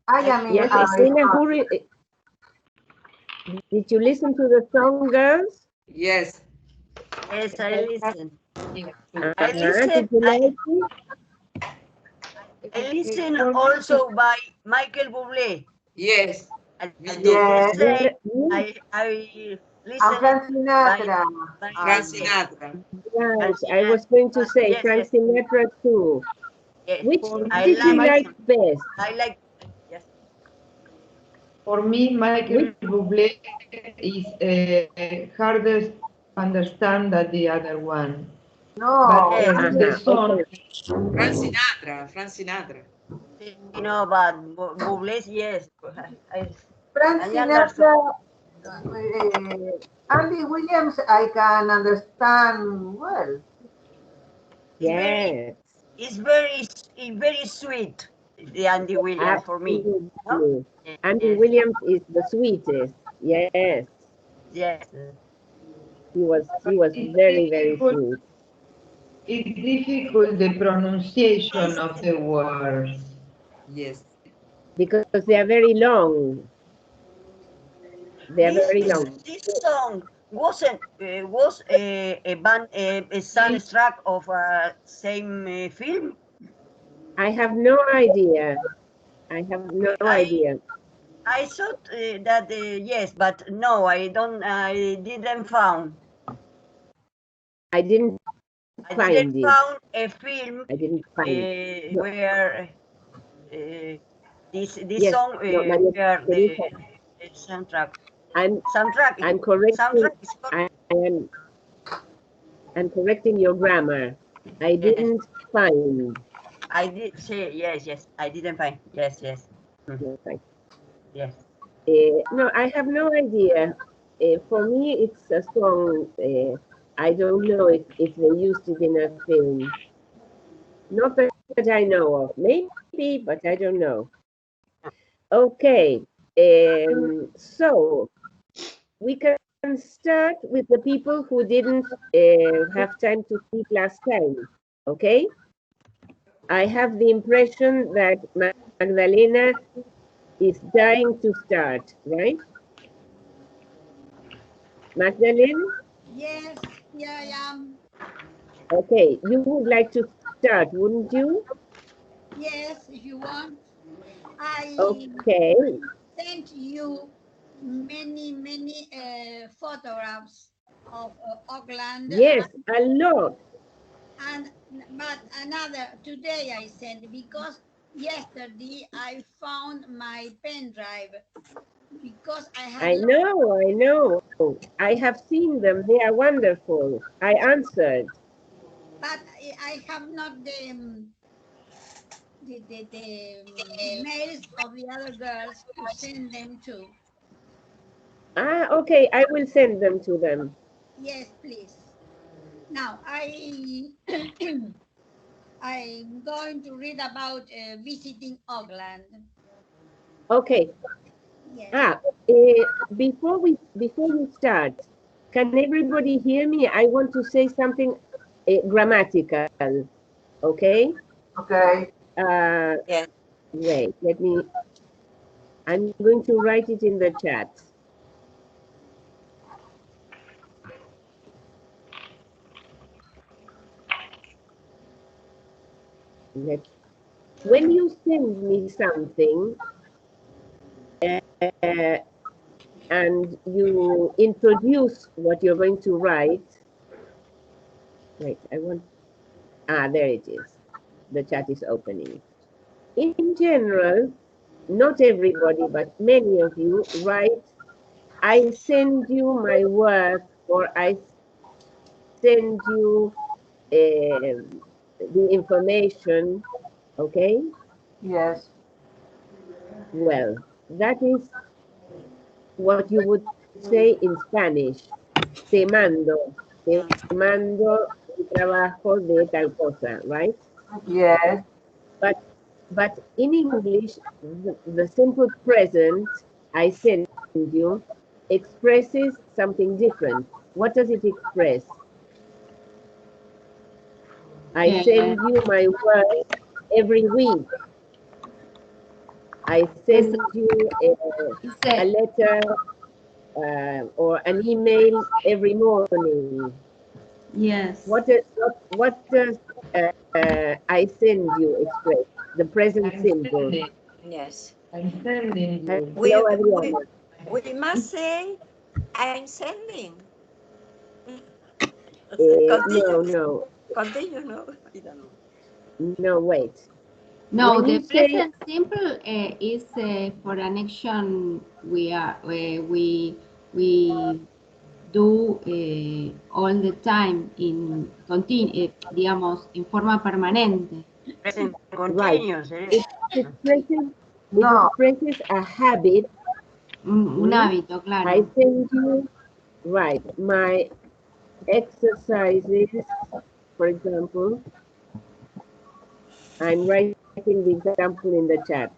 I am in Yes, Cristina, did you listen to the song, girls? Yes. Yes, I listen. Did you like it? I listen also by Michael Bublé. Yes. Yes. I listen Frank Sinatra. Frank Sinatra. Right, I was going to say yes, Frank yes. Sinatra too. Yes. Which I did you like best? I like, yes. For me, Michael Bublé is hardest understand than the other one. No. But Yes. the song. Frank Sinatra. Frank Sinatra. You know, but Bublé, yes. Frank I Sinatra, Andy Williams, I can understand well. Yes. It's very sweet, the Andy Williams for me. Absolutely. No? Andy Yes. Williams is the sweetest. Yes. Yes. He was very, very sweet. It's difficult the pronunciation of the words. Yes. Because they are very long. They are very long. This song was a soundtrack of a same film. I have no idea. I have no idea. I thought that yes, but no, I don't. I didn't found. I didn't find it. Found a film I didn't find it. No. where this Yes, song no, Maria where Teresa. the soundtrack. I'm Soundtrack. correcting. Soundtrack I'm correcting your grammar. I didn't find. I did say yes, yes. I didn't find. Yes, yes. Okay. Yes. No, I have no idea. For me, it's a song. I don't know if they used it in a film. Not that I know of. Maybe, but I don't know. Okay. So we can start with the people who didn't have time to speak last time. Okay. I have the impression that Magdalena is dying to start, right? Magdalene? Yes, here I am. Okay, you would like to start, wouldn't you? Yes, if you want. I Okay. sent you many photographs of Auckland. Yes, a lot. But another today I sent because yesterday I found my pen drive because I had. I know. I have seen them. They are wonderful. I answered. But I have not the mails of the other girls to send them to. Ah, okay. I will send them to them. Yes, please. Now I'm going to read about visiting Auckland. Okay. Yes. Before you start, can everybody hear me? I want to say something grammatical. Okay. Okay. Yes. Wait. I'm going to write it in the chat. When you send me something and you introduce what you're going to write, wait, there it is. The chat is opening. In general, not everybody, but many of you write, I send you my work, or I send you the information, okay? Yes. Well, that is what you would say in Spanish. Te mando el trabajo de tal cosa, right? Yes. But in English, the simple present, I send you, expresses something different. What does it express? I send you my work every week. I send you a Dice, letter or an email every morning. yes. What does I send you express? The present I'm simple. sending. Yes. I'm sending you. Hello, Adriana. We must say, I'm sending. No, no, Continue, no? I don't know. no, wait. No, When the you say, present simple is for an action we do all the time in digamos en forma permanente. Present right, continuous. it expresses, No. a habit. Un hábito, claro. I send you, right, my exercises, for example. I'm writing the example in the chat.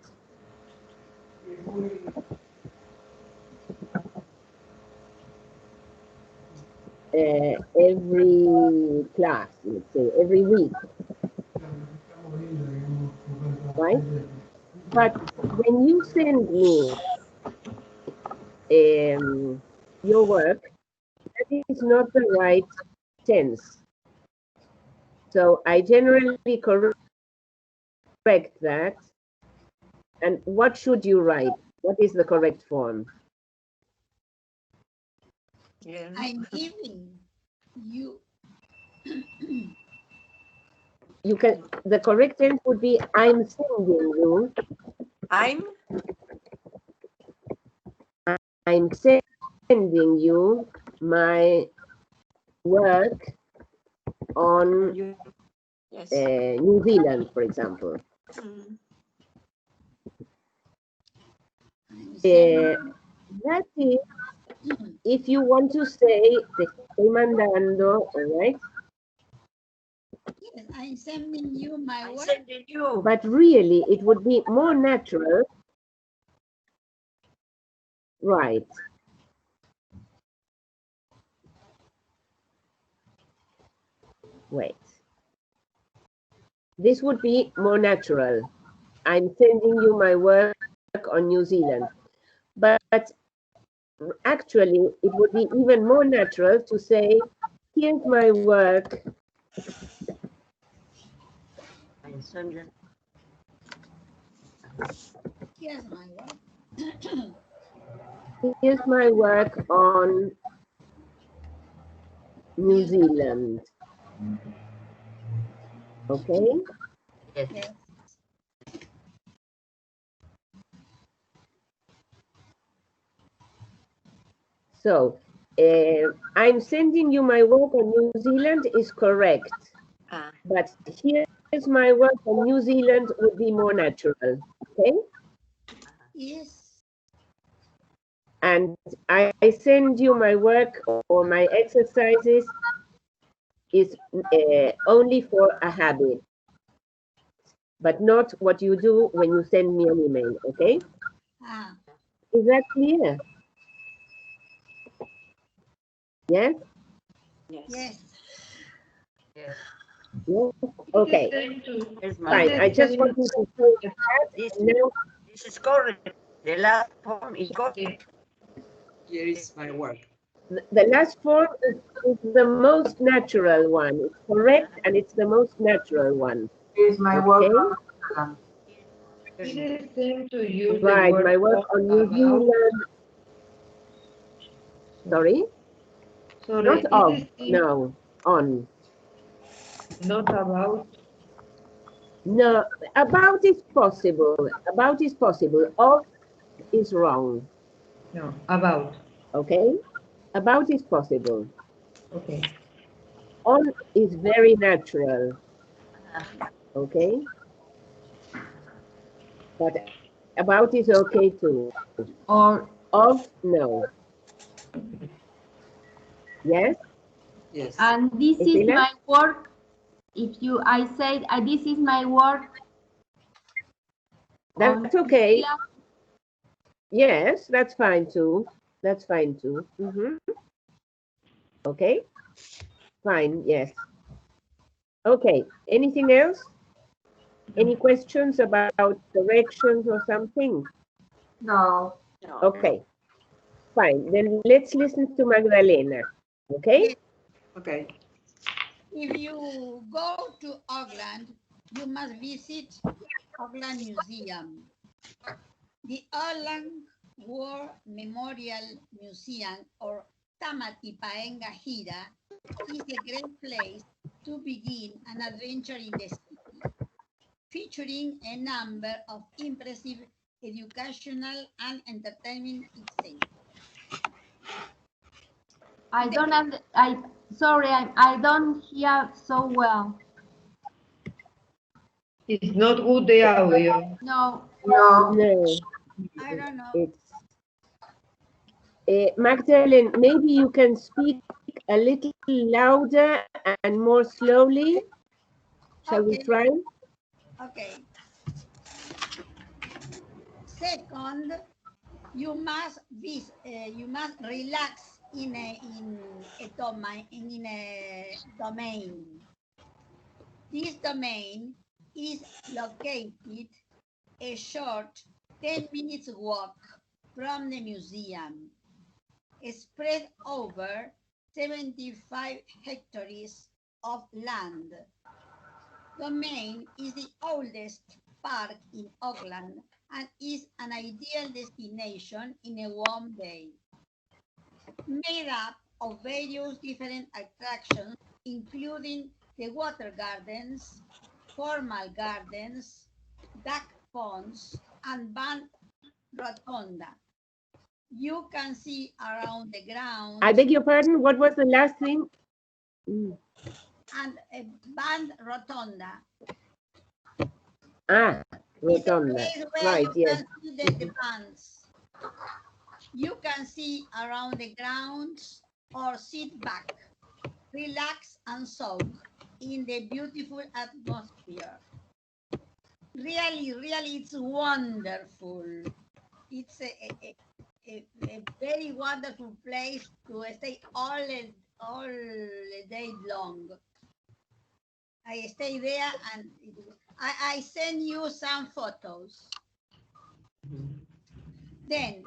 Every class, let's say, every week, right? But when you send me your work, that is not the right tense. So I generally correct that. And what should you write? What is the correct form? Yeah. I'm giving you. You can, the correct tense would be I'm sending you. I'm Sending you my work on yes. New Zealand, for example. Mm. I'm sending. That is, if you want to say, te estoy mandando, all right? Yes, I'm sending you my I'm work. sending you. But really, it would be more natural, right? Wait. This would be more natural. I'm sending you my work on New Zealand. But actually, it would be even more natural to say, here's my work. I'm sending. Here's my work. Here's my work on New Zealand. Okay? Yes. So, I'm sending you my work on New Zealand is correct. Ah. But here's my work on New Zealand would be more natural. Okay? Yes. And I send you my work or my exercises is only for a habit, but not what you do when you send me an email, okay? Ah, Is that clear? Yes? Yes. yes. Yes. Yes? Okay, Here's my fine. I just wanted to say that. This, Now, this is correct. The last form is correct. Here is my work. the last form is the most natural one. It's correct and it's the most natural one. Is my work Okay. on Instagram. Is it same to use the Right, word my work on New about? Zealand. Sorry? Sorry, Not is of, it same, no, on. not about? No, about is possible. About is possible. Of is wrong. No, about. Okay? About is possible. Okay. On is very natural. Okay? But about is okay too. Or Of, no. Yes? Yes. and this is Estela? my work. If I said this is my work. That's okay. Yes, that's fine too. That's fine too. Okay? Fine, yes. Okay, anything else? Any questions about directions or something? No. No. Okay, fine. Then let's listen to Magdalena. Okay? Yes. Okay. If you go to Auckland, you must visit Auckland Museum. The Auckland War Memorial Museum, or Tamati Paenga Hira, is a great place to begin an adventure in the city, featuring a number of impressive educational and entertainment exhibits. I don't sorry, I don't hear so well. It's not good the audio. No. No. No, I don't know. it's Magdalene, maybe you can speak a little louder and more slowly. Shall we Okay. try? Okay. Second, you must relax in a domain. This domain is located a short 10 minutes walk from the museum, spread over 75 hectares of land. Domain is the oldest park in Auckland and is an ideal destination in a warm day. Made up of various different attractions, including the water gardens, formal gardens, duck ponds, and band rotonda. You can see around the ground I beg your pardon, what was the last thing? and a band rotonda. Ah, It's a Rotonda. place where Right, you yes. can see the bands. You can see around the grounds or sit back, relax and soak in the beautiful atmosphere. Really, it's wonderful. It's a very wonderful place to stay all day long. I stay there and I send you some photos. Then,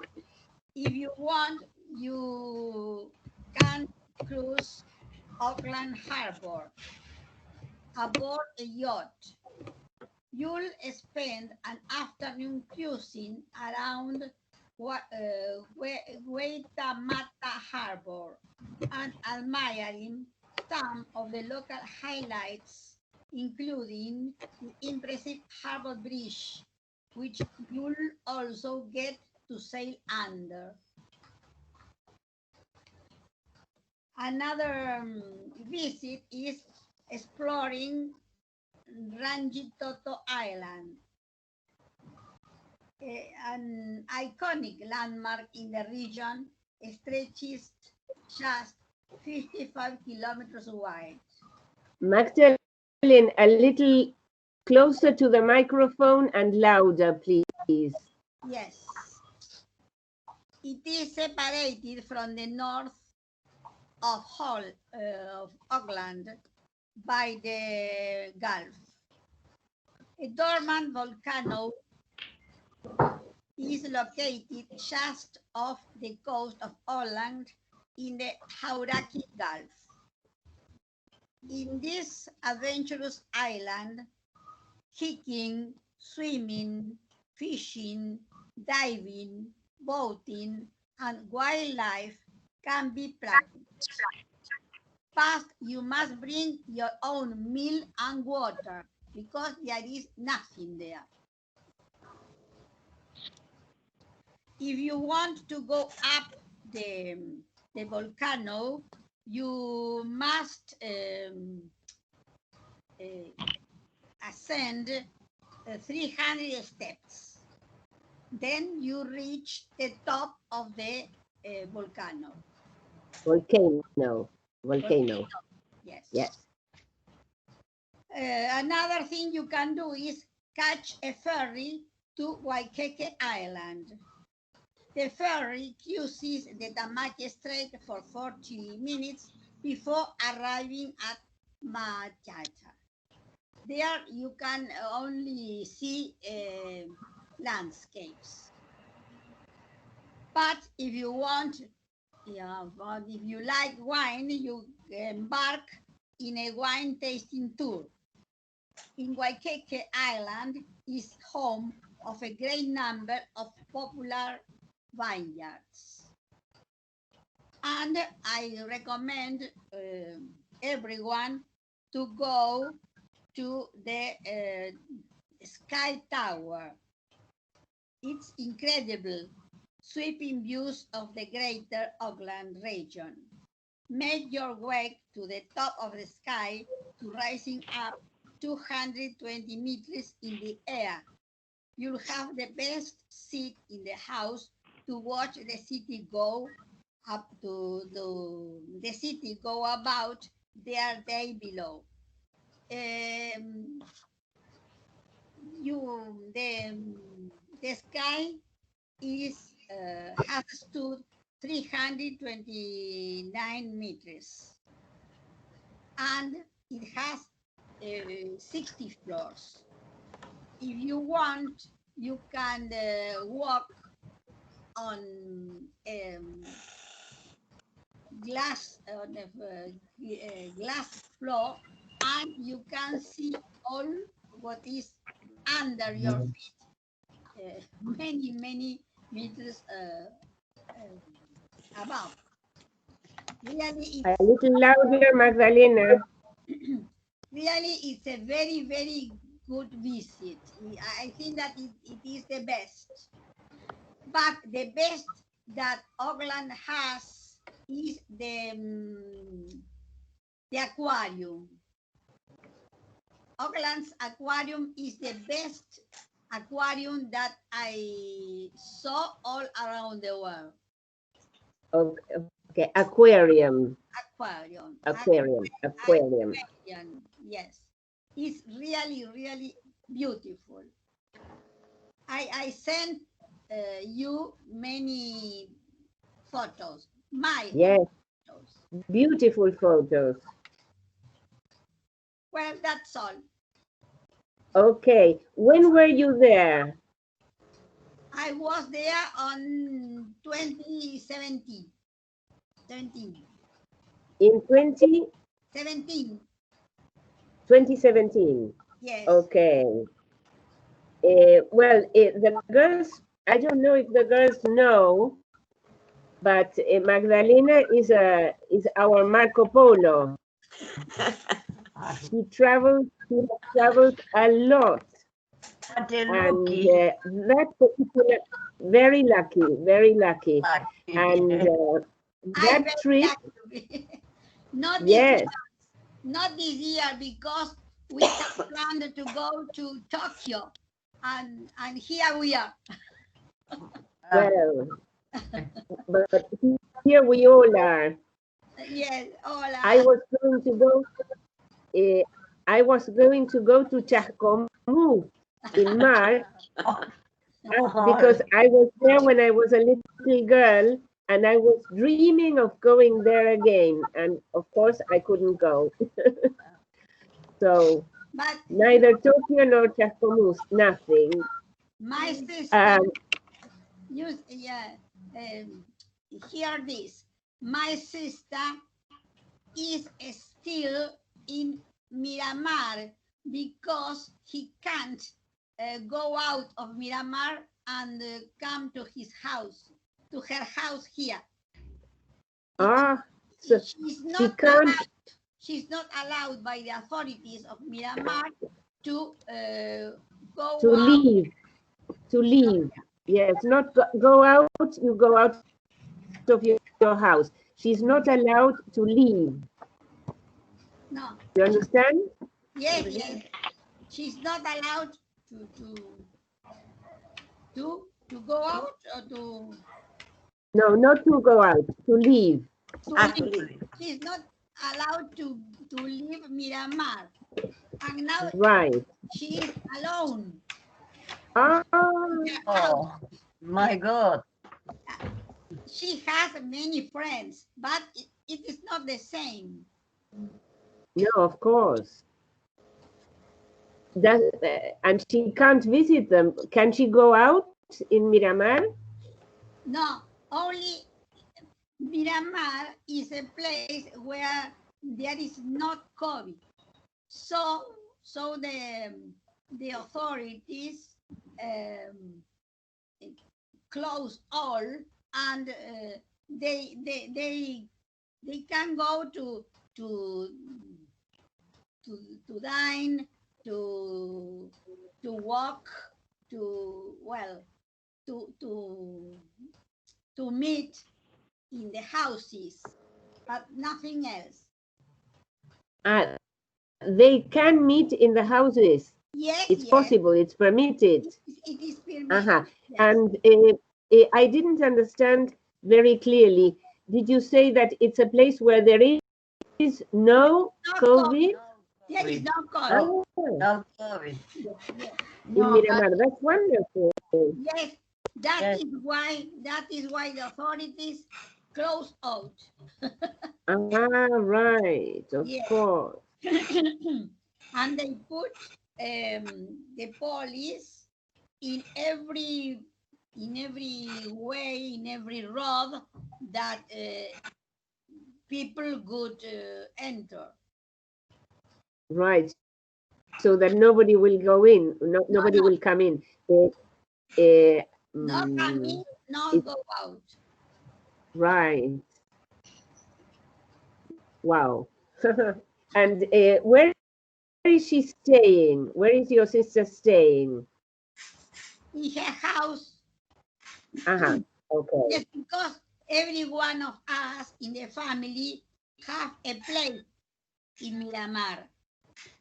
if you want, you can cruise Auckland Harbor aboard a yacht. You'll spend an afternoon cruising around Waitemata Harbor and admiring some of the local highlights, including the impressive Harbor Bridge, which you'll also get to sail under. Another visit is exploring Rangitoto Island, an iconic landmark in the region, stretches just 55 kilometers wide. Magdalene, a little closer to the microphone and louder, please. Yes. It is separated from the north of Auckland by the Gulf. A dormant volcano is located just off the coast of Auckland in the Hauraki Gulf. In this adventurous island, hiking, swimming, fishing, diving, boating, and wildlife can be practiced. But you must bring your own meal and water because there is nothing there. If you want to go up the volcano, you must ascend 300 steps. Then you reach the top of the volcano. Volcano. Yes. Yes. Another thing you can do is catch a ferry to Waikeke Island. The ferry cruises the Tamaki Strait for 40 minutes before arriving at Machacha. there you can only see landscapes. But if you want, but if you like wine, you embark in a wine tasting tour. In Waikiki Island is home of a great number of popular vineyards. And I recommend everyone to go to the Sky Tower. It's incredible, sweeping views of the greater Auckland region. Make your way to the top of the sky to rising up 220 meters in the air. You'll have the best seat in the house to watch the city go up to the city go about their day below. The sky is has stood 329 meters, and it has 60 floors. If you want, you can walk on glass glass floor, and you can see all what is under your feet, many meters above. Really, A little louder, Magdalena. really, it's a very good visit. I think that it is the best. But the best that Auckland has is the aquarium. Auckland's aquarium is the best aquarium that I saw all around the world. Okay, aquarium. Aquarium. Aquarium. Yes. It's really beautiful. I sent you many photos. Yes, Photos. beautiful photos. Well, that's all. Okay, when were you there? I was there on 2017. 17. In 17. 2017? Yes. Okay. Well, the girls, I don't know if the girls know, but Magdalena is our Marco Polo. He travels a lot. What a And lucky. that particular, very lucky. And that trip, Not this yes. year, not this year, because we have planned to go to Tokyo, and here we are. Well, but here we all are. Yes, hola. I was going to go. I was going to go to Chascomús in March because I was there when I was a little girl, and I was dreaming of going there again, and of course I couldn't go. So But neither Tokyo nor Chascomús, nothing. my sister, hear this. My sister is still in Miramar because he can't go out of Miramar and come to his house, to her house here. So she's not allowed by the authorities of Miramar to go to out. leave. Yes, not go out. You go out of your house. She's not allowed to leave. No. You understand? Yes. She's not allowed to go out or to. No, not to go out. To leave. She's not allowed to leave Miramar, and now right. She is alone. Oh, my God. She has many friends, but it is not the same. No, of course. and she can't visit them. Can she go out in Miramar? No, only Miramar is a place where there is not COVID. So the authorities close all, and they can go to dine, to walk, to meet in the houses, but nothing else. They can meet in the houses. Yes, It's yes, possible. It's permitted. it is permitted. Yes. And I didn't understand very clearly. Did you say that it's a place where there is no COVID? There is no COVID. Oh, No COVID. in Miramar, that's wonderful. Yes, that is why the authorities close out. Right, of Yes. course. And they put the police in every way, in every road that people could enter. Right. So that nobody will go in, nobody will come in. Not come in, not go out. Right. Wow. And where is she staying? Where is your sister staying? In her house. Okay. Yes, because every one of us in the family have a place in Miramar.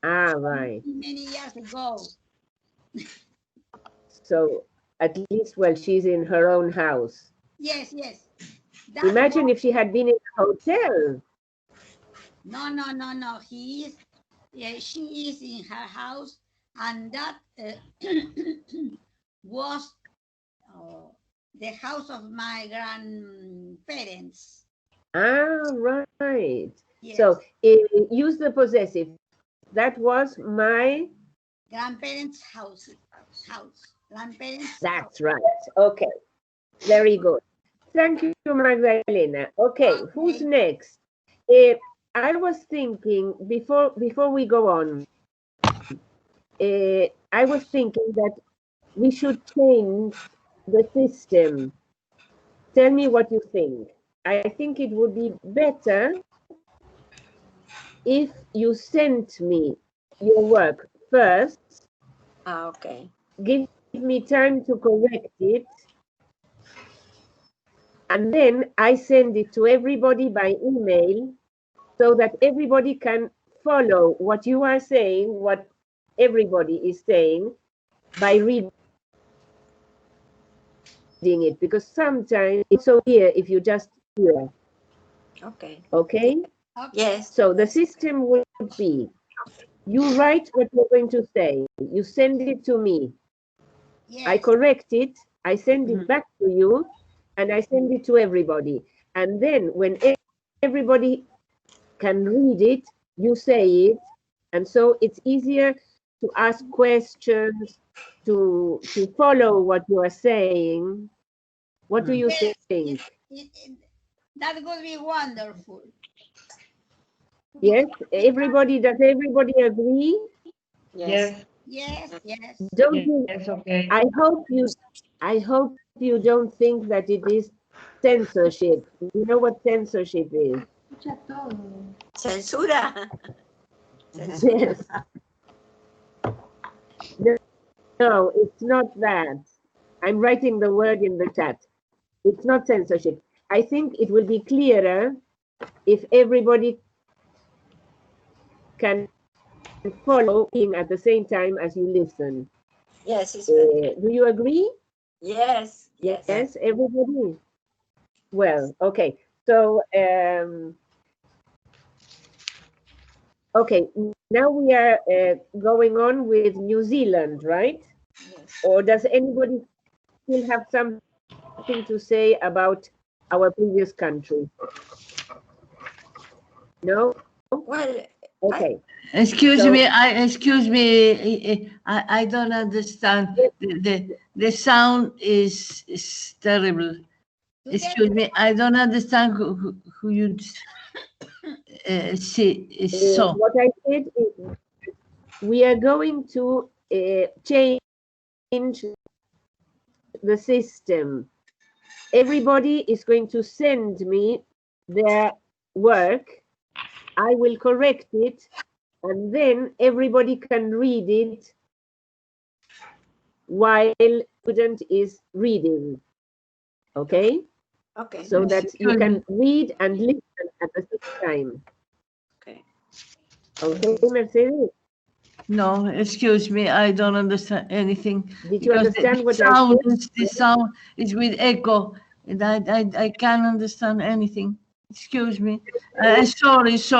Right. Many years ago. So at least, well, she's in her own house. Yes, yes. Imagine if she had been in a hotel. No. She is in her house, and that was the house of my grandparents. Right. Yes. So use the possessive. That was my grandparents' house. Grandparents. That's right. Okay. Very good. Thank you, Magdalena. Okay, who's next? I was thinking before we go on, I was thinking that we should change the system. Tell me what you think. I think it would be better if you sent me your work first. Okay. Give me time to correct it. And then I send it to everybody by email so that everybody can follow what you are saying, what everybody is saying by reading it, because sometimes it's so clear if you just hear. Okay. Okay? Yes. So the system would be, you write what you're going to say, you send it to me, Yes. I correct it, I send it back to you, and I send it to everybody. And then when everybody can read it, you say it, and so it's easier to ask questions, to follow what you are saying. What do you think? That would be wonderful. Yes, everybody, does everybody agree? Yes. Yes. Don't you? Yes, okay. I hope you don't think that it is censorship. You know what censorship is? Censura. Yes. No, it's not that. I'm writing the word in the chat. It's not censorship. I think it will be clearer if everybody can follow at the same time as you listen. Yes, it's Do you agree? Yes. Yes, everybody? Well, okay. So, okay, now we are going on with New Zealand, right? Yes. Or does anybody still have something to say about our previous country? No? Well, Okay. Excuse So- me, I don't understand. The sound is terrible. Excuse me, I don't understand who you see so. What I said is we are going to change the system. Everybody is going to send me their work. I will correct it, and then everybody can read it while student is reading. Okay? Okay. So that you can read and listen at the same time. Okay. Okay, Mercedes? No, excuse me, I don't understand anything. Did you because understand what I sound said? the sound is with echo, and I can't understand anything. Excuse me. Sorry. It's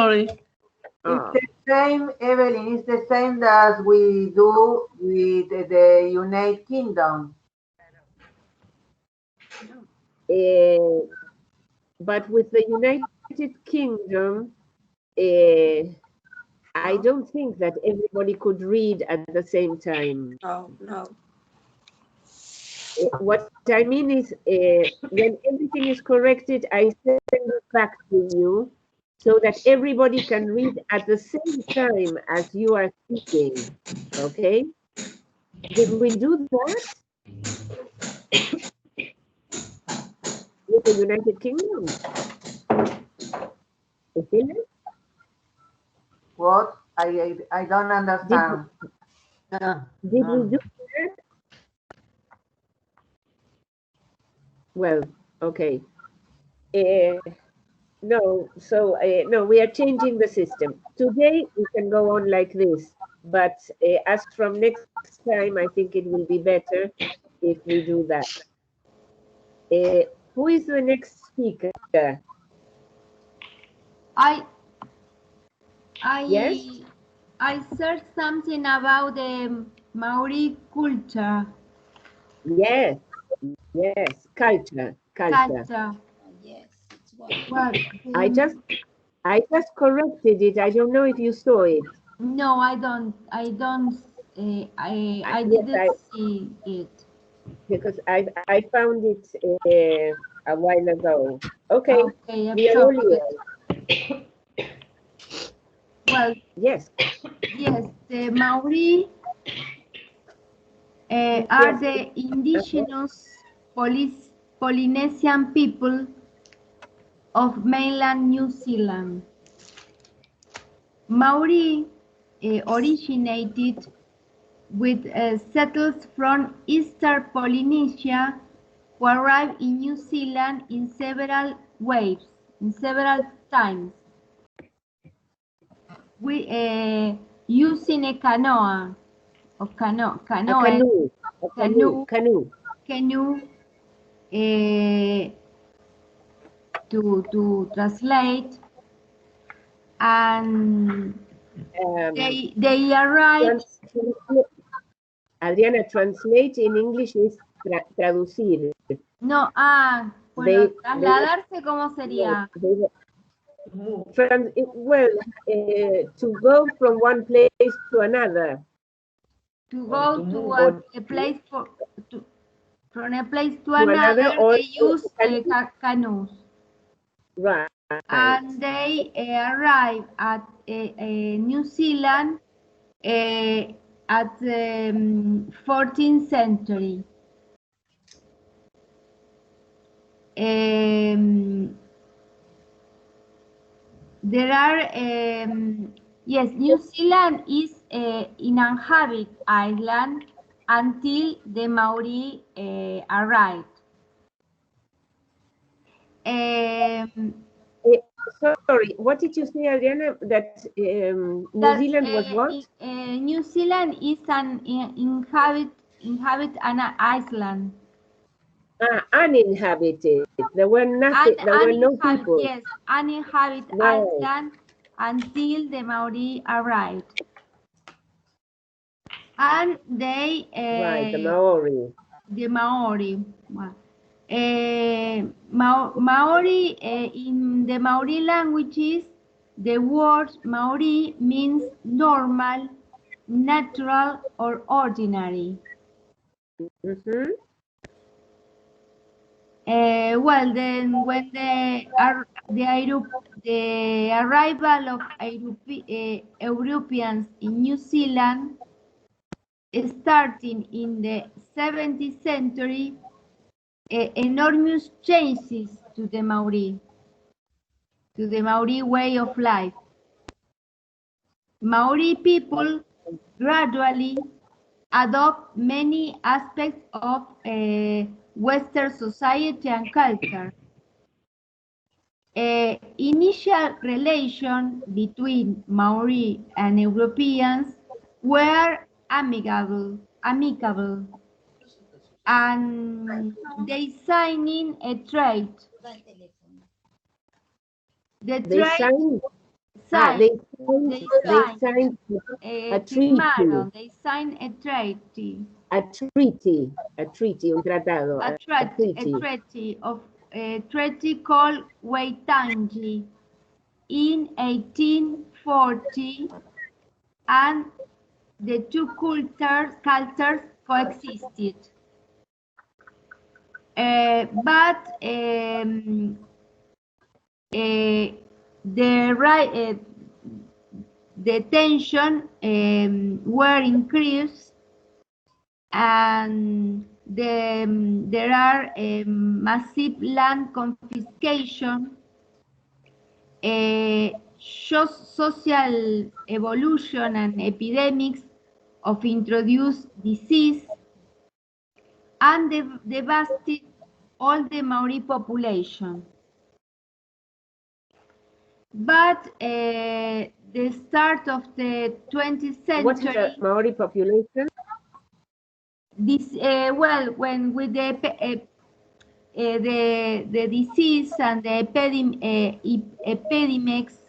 the same, Evelyn, it's the same as we do with the United Kingdom. But with the United Kingdom, I don't think that everybody could read at the same time. No. What I mean is, when everything is corrected, I send it back to you so that everybody can read at the same time as you are speaking. Okay? Did we do that with the United Kingdom? What? I don't understand. Did we do that? Well, okay. No, so no, we are changing the system. Today we can go on like this, but as from next time, I think it will be better if we do that. Who is the next speaker? Yes? I searched something about the Maori culture. Yes, culture. Yes, it's one. Well, I just corrected it. I don't know if you saw it. no, I don't. I Yes, didn't see it. because I found it a while ago. Okay, Okay, we are all here. Well, Yes. yes, the Maori are the indigenous Polynesian people of mainland New Zealand. Maori originated with settlers from Eastern Polynesia who arrived in New Zealand in several waves, in several times, using a canoe to translate, and they arrived. Adriana, translate in English is traducir. No, bueno, trasladarse, ¿cómo sería? To go from one place to another. To go to a place from a place to another, they use canoes. Right. And they arrive at New Zealand at the 14th century. There are, yes, New Zealand is an uninhabited island until the Maori arrived. Sorry, what did you say, Adriana? That New Zealand was what? New Zealand is an inhabit an island. Uninhabited. There were nothing. There were no people. Yes, uninhabited island until the Maori arrived, and they right, the Maori. The Maori. Maori in the Maori languages the word Maori means normal, natural, or ordinary. Mhm. Well, then when the arrival of Europeans in New Zealand, starting in the 17th century, enormous changes to the Maori way of life. Maori people gradually adopt many aspects of Western society and culture. Initial relations between Maori and Europeans were amicable, and they signing a trade. The They trade signed. signed, They signed a treaty. firmaron, they signed a treaty. A treaty, un tratado, A treaty called Waitangi in 1840, and the two cultures coexisted. But the tension were increased, and there are massive land confiscation, social evolution and epidemics of introduced disease, and devastated all the Maori population. But the start of the 20th century. What's the Maori population? This well, when with the disease and the epidemics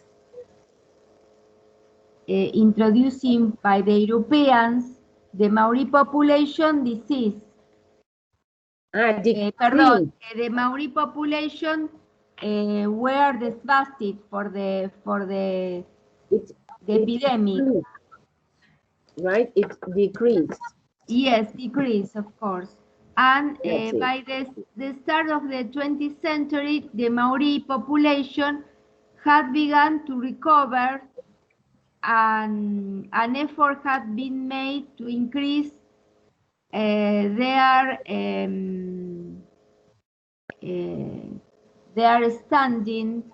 introducing by the Europeans, the Maori population disease. Pardon, the Maori population were devastated for the epidemic. Right, it decreased. Yes, decreased, of course. And by the start of the 20th century, the Maori population had begun to recover, and an effort had been made to increase their standing,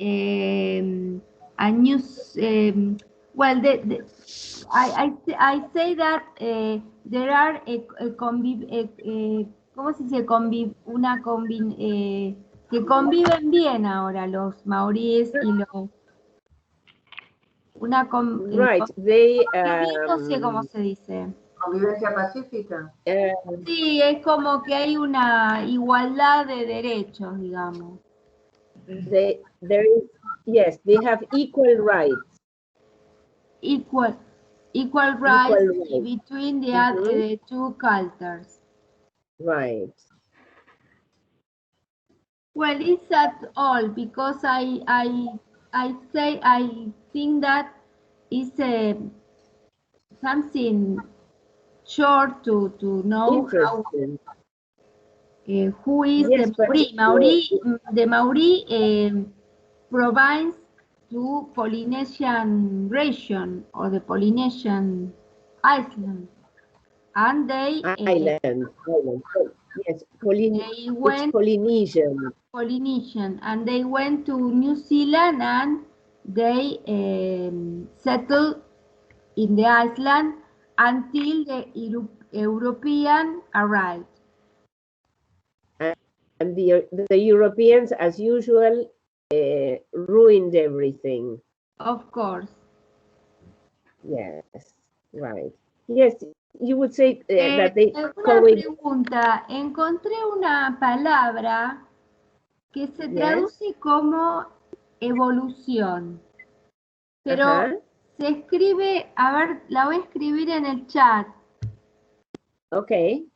and use, well, I say that there are ¿cómo se dice? Que conviven bien ahora los maoríes y los right, they no sé cómo se dice. Convivencia pacífica. Sí, es como que hay una igualdad de derechos, digamos. Yes, they have equal rights. Equal rights between the two cultures. Right. Well, it's at all, because I think that is something short to know how, who is yes, the Maori. The Maori provides to Polynesian region, or the Polynesian island, and they island. Yes, it's Polynesian, and they went to New Zealand, and they settled in the island until the European arrived. And the Europeans, as usual, ruined everything. Of course. Yes, right. Yes, you would say that they. Una pregunta. Encontré una palabra que se traduce como evolución, pero se escribe, a ver, la voy a escribir en el chat. Okay.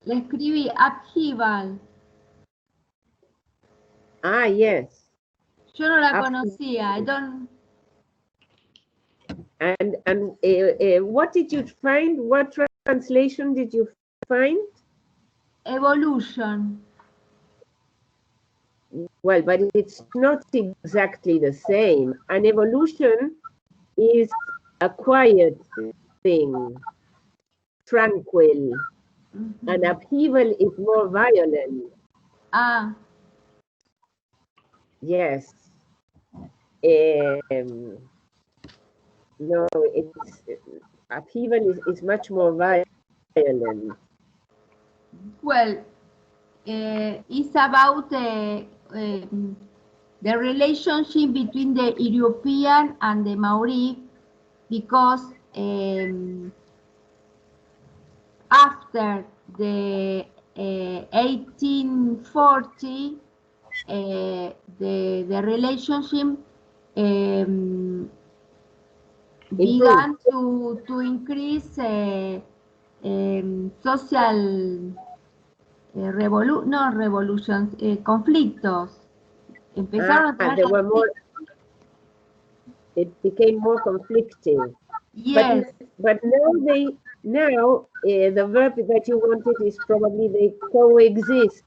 Le escribí upheaval. Ah, yes. Yo no la Upheaval. conocía. I don't. And what did you find? What translation did you find? Evolution. Well, but it's not exactly the same. An evolution is a quiet thing, tranquil. An upheaval is more violent. Ah, Yes. No, it's upheaval is much more violent. well, it's about the relationship between the European and the Maori, because after the 1840, the relationship began to increase social conflictos. Empezaron a tener there were more. It became more conflictive. Yes. But now the verb that you wanted is probably they coexist,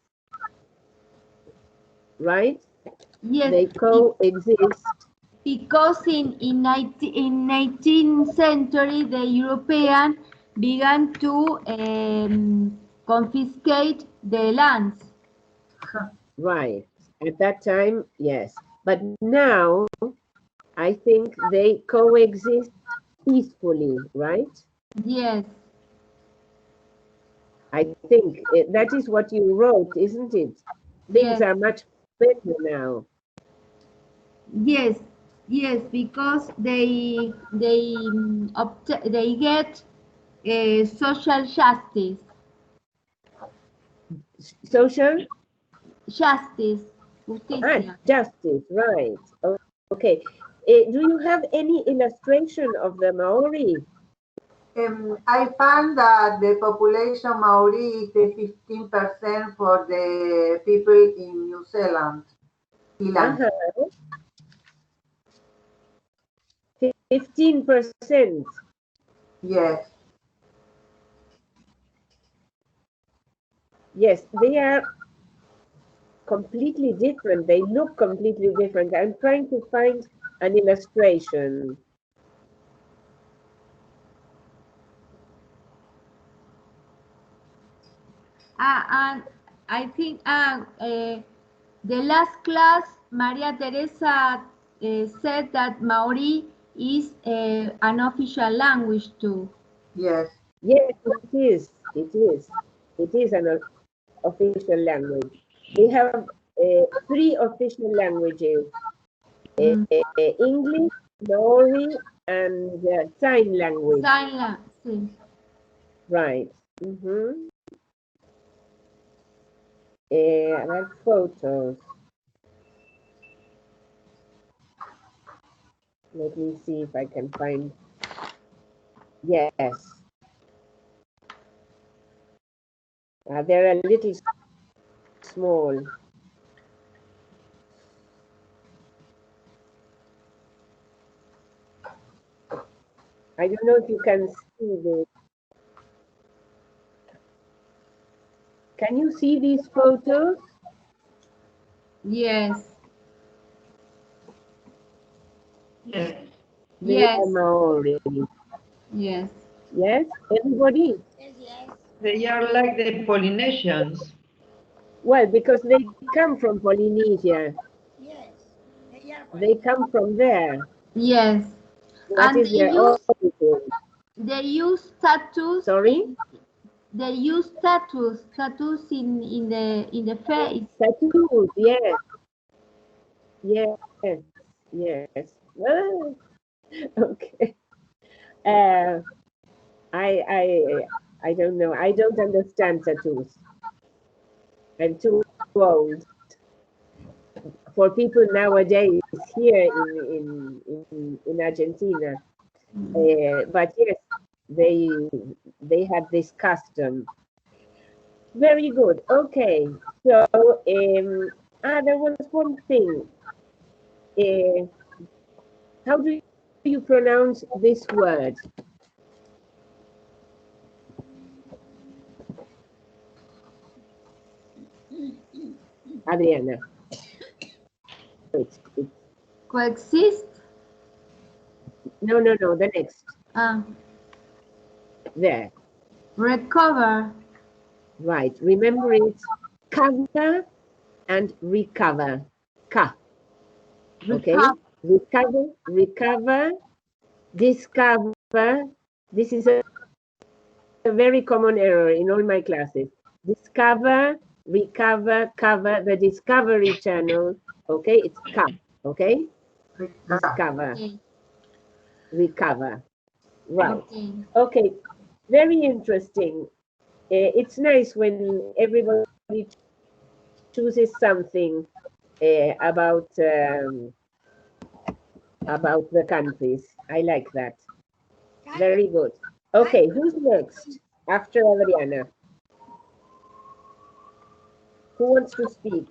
right? Yes. They coexist. Because in 19th century, the European began to confiscate the lands. Right. At that time, yes. But now, I think they coexist peacefully, right? Yes. I think that is what you wrote, isn't it? Things are much better now. Yes, yes, because they get social justice. Social justice, justicia. Justice, right? Okay. Do you have any illustration of the Maori? I found that the population Maori is 15% for the people in New Zealand. 15%. Yes. Yes, they are completely different. They look completely different. I'm trying to find an illustration. And I think the last class, Maria Teresa said that Maori is an official language too. Yes. Yes, it is. It is. It is an official language. We have 3 official languages: English, Maori, and sign language. Sign language. Right. I have photos. Let me see if I can find. Yes. They're a little small. I don't know if you can see this. Can you see these photos? Yes. Yes. They are Maori. Yes. Yes, everybody? Yes. They are like the Polynesians. Well, because they come from Polynesia. Yes. They come from there. Yes. That And is their origin. they use tattoos. Sorry? They use tattoos in the face. Tattoos, yes. Yes, yes. Well, okay. I don't know. I don't understand tattoos. I'm too old. For people nowadays here in Argentina, but yes, they had this custom. Very good. Okay. So, there was one thing. How do you pronounce this word? Adriana. Coexist. No, the next. There. Recover. Right. Remember it's cover and recover. Ka. Okay? Recover, discover. This is a very common error in all my classes. Discover, recover, cover, the Discovery Channel. Okay? It's ka. Okay? Discover. Okay. Recover. Right. Okay. Very interesting. It's nice when everybody chooses something about the countries. I like that. Very good. Okay, who's next after Adriana? Who wants to speak?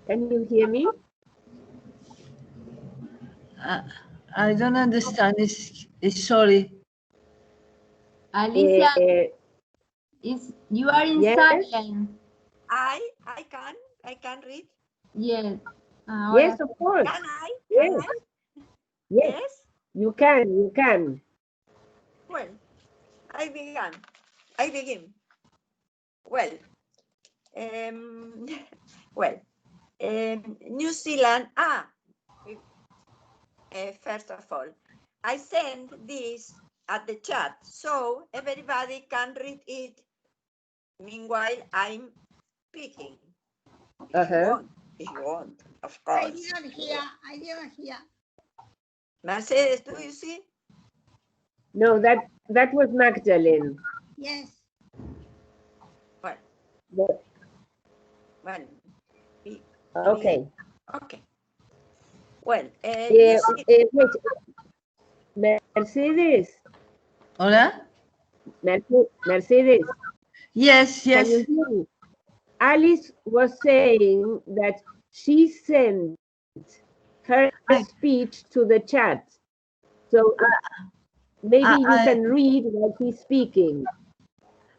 Can you hear me? I don't understand. Sorry. Alicia, you are in Yes. silence. I can read. Yes. Yes, of course. Can I? Yes. Yes. You can. Well, I begin. Well, New Zealand. First of all, I send this at the chat so everybody can read it. Meanwhile, I'm speaking. If you want, of course. I didn't hear. Mercedes, do you see? No, that was Magdalene. Yes. Well. Okay. Well, wait. Mercedes. Hola? Mercedes. Yes. Can you hear me? Alice was saying that she sent her speech to the chat. So maybe you can read while he's speaking.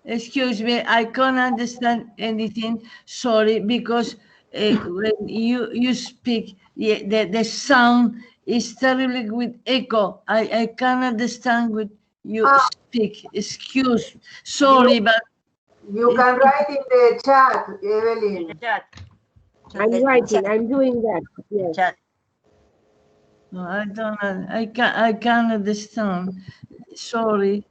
Excuse me, I can't understand anything. Sorry, because when you speak, the sound is terribly with echo. I can't understand what you speak. Excuse. Sorry, but you can write in the chat, Evelyn. I'm writing. I'm doing that. Yes. Chat. No, I can't understand. Sorry,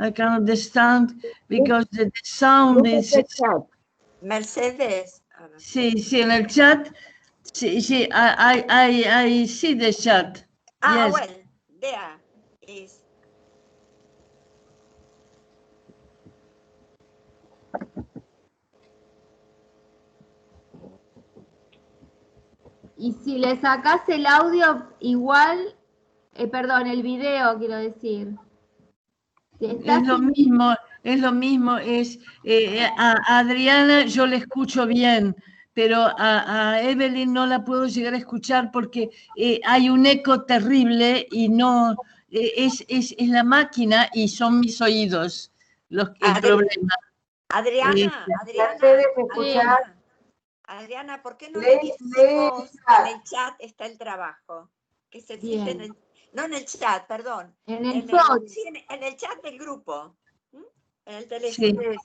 I can't understand because the sound is. Mercedes. Sí, en el chat. Sí, I see the chat. Yes. Well, there is. Y si le sacas el audio, igual, perdón, el video, quiero decir. Es lo mismo, a Adriana yo le escucho bien, pero a Evelyn no la puedo llegar a escuchar porque hay un eco terrible y no, es la máquina y son mis oídos el problema. Adriana, ¿por qué no le decimos que en el chat está el trabajo? Que se fije no en el chat, perdón. En el foro. Sí, en el chat del grupo. En el teléfono.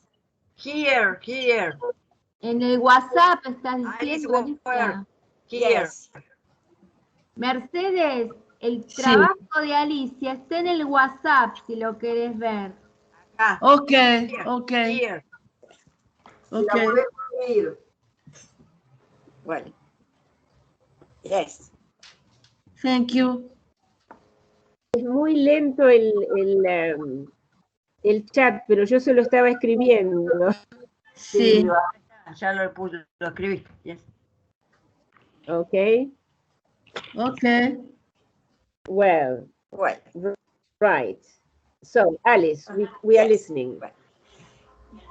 Here. En el WhatsApp estás diciendo, Alicia. Yes. Mercedes, el trabajo de Alicia está en el WhatsApp, si lo querés ver. Ok. Here. Well. Yes. Thank you. Es muy lento el chat, pero yo se lo estaba escribiendo. Sí. Ya lo escribí. Yes. Okay. Okay. Well. Right. So, Alice, we are Yes. listening. Right.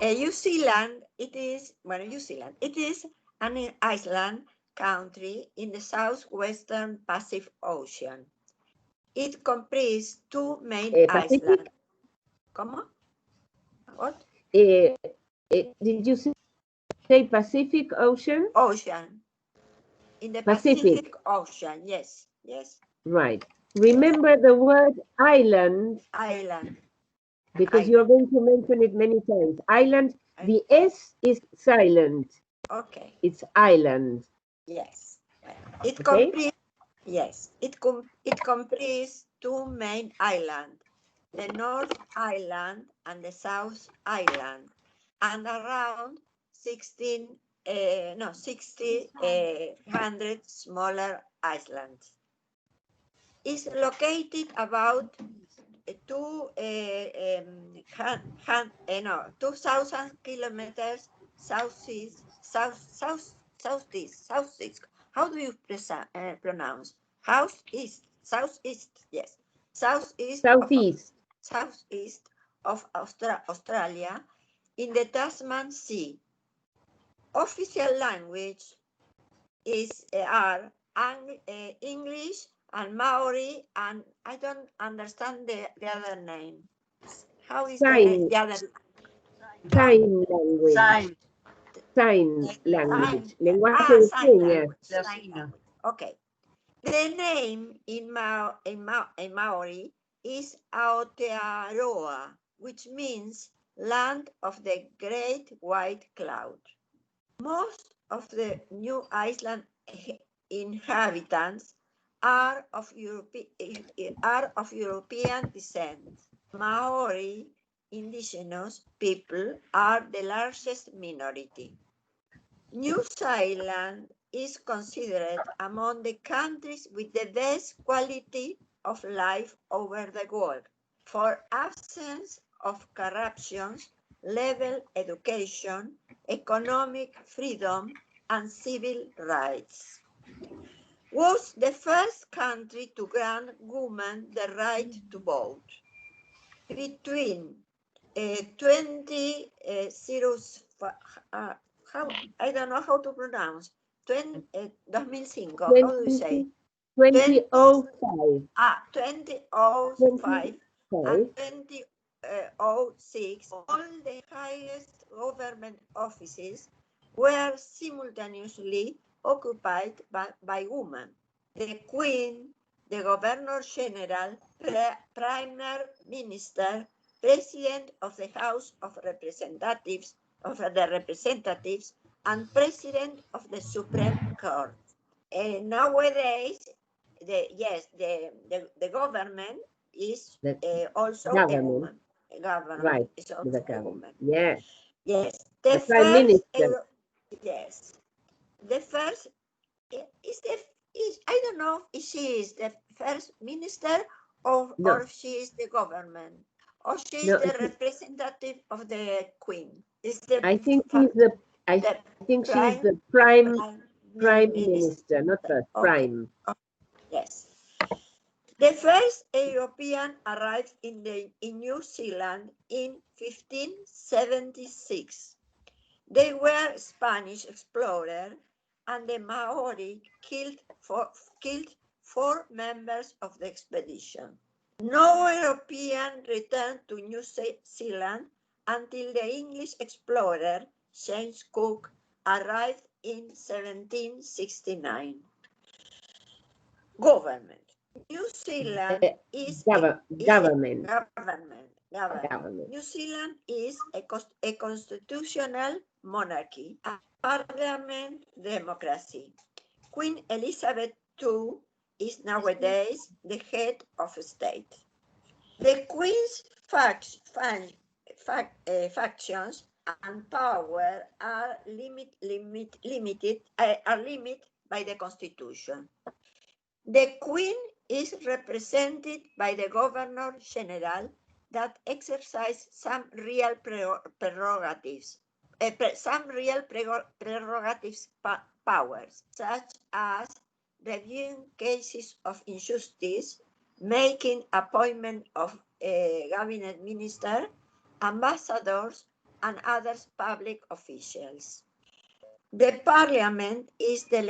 New Zealand, New Zealand, it is an island country in the southwestern Pacific Ocean. It comprises two main Pacific? islands. ¿Cómo? What? Did you say Pacific Ocean? Ocean. In the Pacific Ocean, yes, yes. Right. Remember the word island. Island. Because you're going to mention it many times. Island, the S is silent. Okay. It's island. Yes. It Okay? comprises, yes, it comprises two main islands, the North Island and the South Island, and around 100 smaller islands. It's located about 2,000 kilometers southeast. How do you pronounce? Southeast, yes. Southeast of Australia in the Tasman Sea. Official language are English and Maori, and I don't understand the other name. How is the other? Sign language. Sign language. Lenguaje de señas. Okay. The name in Maori is Aotearoa, which means land of the great white cloud. Most of the New Iceland inhabitants are of European descent. Maori indigenous people are the largest minority. New Zealand is considered among the countries with the best quality of life over the world for absence of corruption, level education, economic freedom, and civil rights. Was the first country to grant women the right to vote. Between I don't know how to pronounce. 2005. How do you say? 2005. 2005 and 2006, all the highest government offices were simultaneously occupied by women. The Queen, the Governor General, Prime Minister, President of the House of Representatives, and President of the Supreme Court. Nowadays, the government is also a woman. The government right. is also a woman. Yes. Yes. The Prime Minister. Yes. The first I don't know if she is the first minister or she is the government or she is the representative of the Queen. I think she's the prime minister, not first. Okay. Prime. Yes. The first European arrived in New Zealand in 1576. They were Spanish explorers, and the Maori killed four members of the expedition. No European returned to New Zealand until the English explorer James Cook arrived in 1769. Government. New Zealand is government. New Zealand is a constitutional monarchy and parliament democracy. Queen Elizabeth II is nowadays the head of state. The Queen's factions and power are limited by the Constitution. The Queen is represented by the Governor General that exercise some real prerogatives, powers, such as reviewing cases of injustice making appointment of a cabinet minister, ambassadors, and other public officials. The parliament is the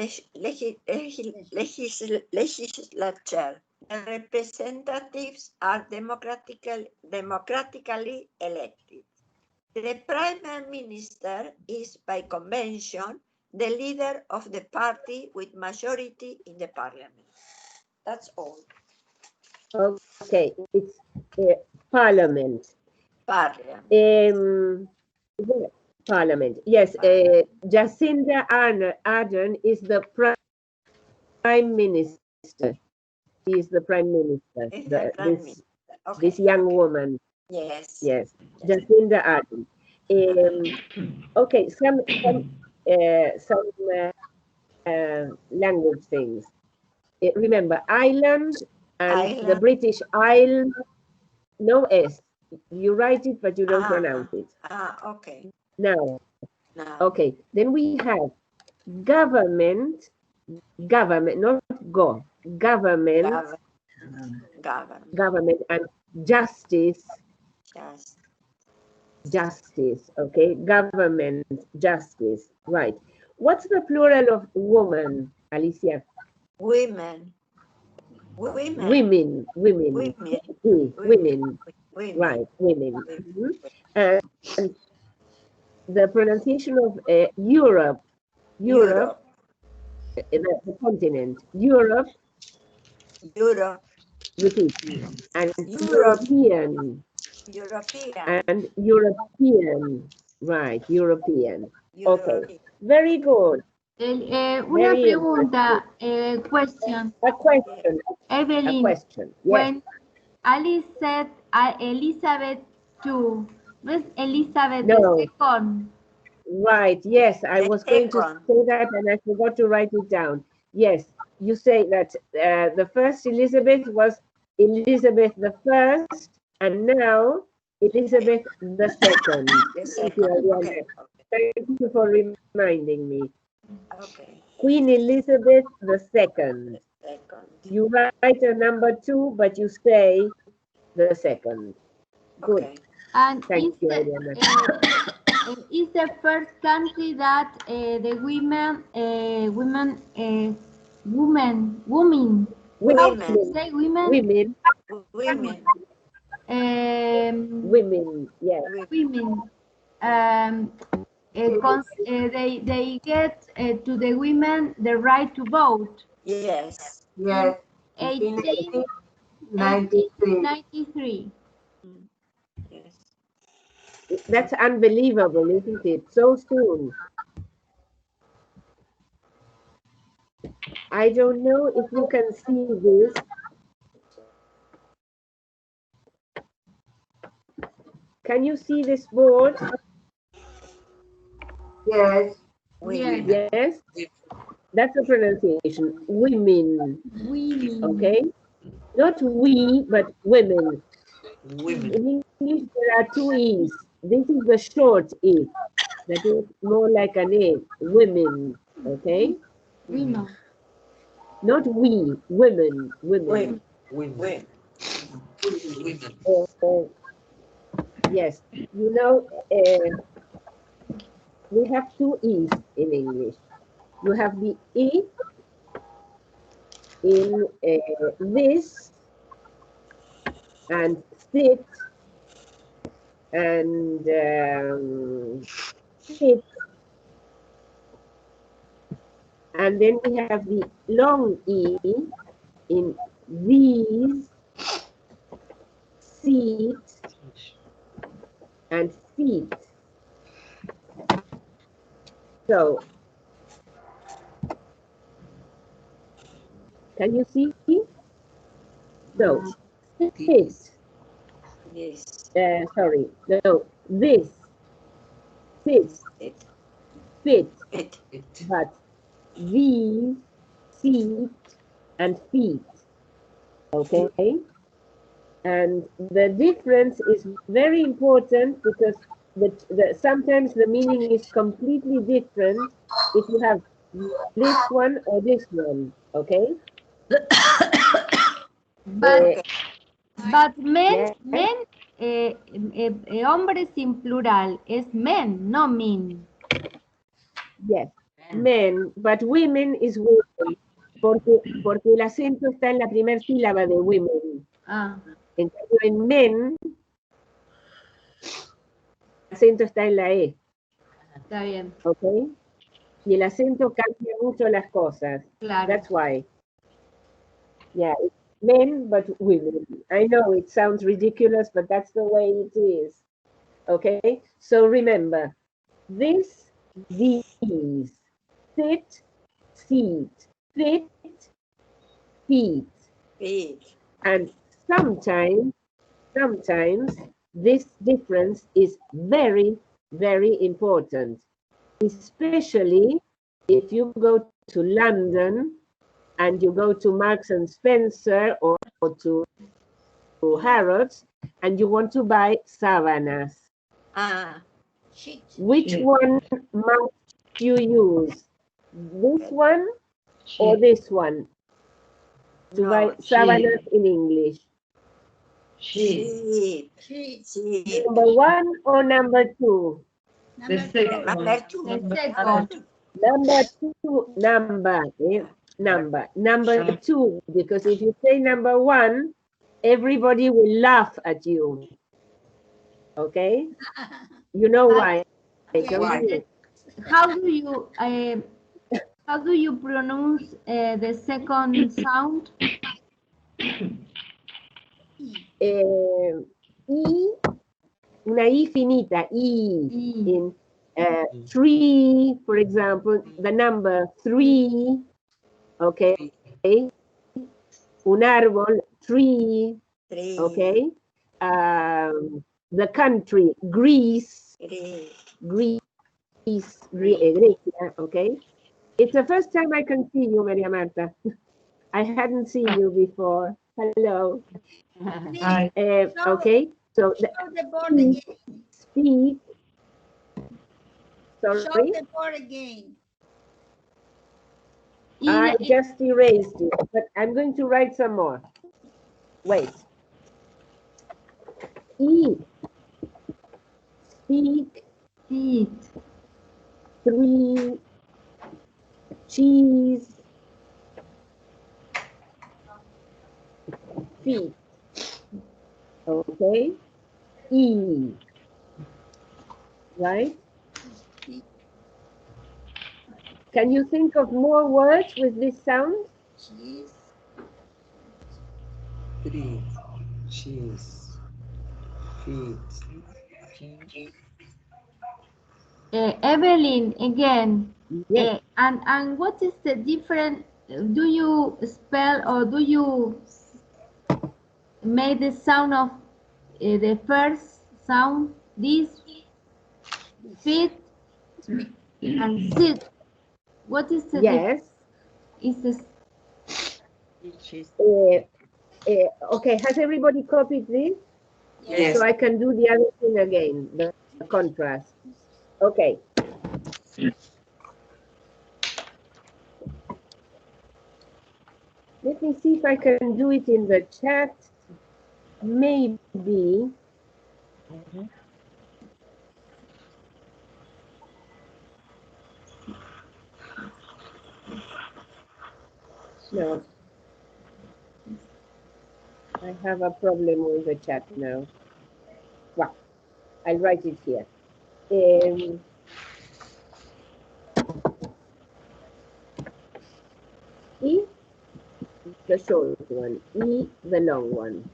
legislature. The representatives are democratically elected. The prime minister is by convention the leader of the party with majority in the parliament. That's all. Okay, it's parliament. Parliament. Parliament. Yes, Jacinda Ardern is the prime minister. She is the prime minister. This young woman. Yes. Yes, Jacinda Ardern. Okay, some language things. Remember, island and the British Isle, no S. You write it, but you don't pronounce it. Okay. Now, okay. Then we have government, not go. Government, and justice. Justice, okay? Government, justice, right. What's the plural of woman, Alicia? Women. Women. Right, women. Mm-hmm. And the pronunciation of Europe, the continent, Europe, repeat, and European, and European, right, European. Okay, very good. Una pregunta, question. A question. Evelyn, A question. Yes. when Alice said Elizabeth II, was Elizabeth II? Right, yes, I was going to say that and I forgot to write it down. Yes, you say that the first Elizabeth was Elizabeth I, and now Elizabeth II. Thank you for reminding me. Okay. Queen Elizabeth II. You write a number 2, but you say the second. Good. Okay. And thank you, Adriana. Is the first country that the women. How to say women? Women. Women, yes. Women. They get to the women the right to vote. Yes. Yes. 1893. Yes. That's unbelievable, isn't it? So soon. I don't know if you can see this. Can you see this board? Yes. Yes. That's the pronunciation. Women. Okay? Not we, but women. In English, there are 2 E's. This is the short E. That is more like an A. Women. Okay? Women. Not we, women. Women. Yes. You know, we have 2 E's in English. You have the E in this and sit and sit, and then we have the long E in these, seat, and feet. So, can you see? So, sit. Yes. Sorry, no, this, sit, fit, but these, seat, and feet. Okay? And the difference is very important because sometimes the meaning is completely different if you have this one or this one, okay? But, but men, yes. hombres sin plural, es men, no men. Yes, men, but women is women, porque el acento está en la primera sílaba de women. Ah, En cambio, en men, el acento está en la E, está bien, ¿ok? Y el acento cambia mucho las cosas. claro. That's why. Yeah, it's men, but women. I know it sounds ridiculous, but that's the way it is. Okay, so remember, this, these, sit, seat, fit, feet. And sometimes this difference is very, very important, especially if you go to London and you go to Marks and Spencer or to Harrods and you want to buy sábanas. Which one must you use? This one or this one? To buy sábanas in English. Sheep. Number one or number two? The second one. Number two. The second. Number two, number two, because if you say number one, everybody will laugh at you. Okay? You know why? Don't you? How do you pronounce the second sound? I, una I finita, I. In tree, for example, the number 3, okay? Un árbol, tree, okay? The country, Greece, Grecia, okay? It's the first time I can see you, Maria Marta. I hadn't seen you before. Hello. Hi. Okay, so Show the board again. speak. Show Sorry, the board again. I just erased it, but I'm going to write some more. Wait. Eat. Speak. Eat. 3. Cheese. Feet. Okay. E. Right? Can you think of more words with this sound? Cheese. 3. Cheese. Feet. Evelyn, again. Yes. And what is the difference? Do you spell or do you make the sound of the first sound? This, fit, and sit. What is the Yes. is this? Okay, has everybody copied this? Yes. So I can do the other thing again, the contrast. Okay. Let me see if I can do it in the chat. Maybe. No. I have a problem with the chat now. Well, I'll write it here. E, the short one. E, the long one.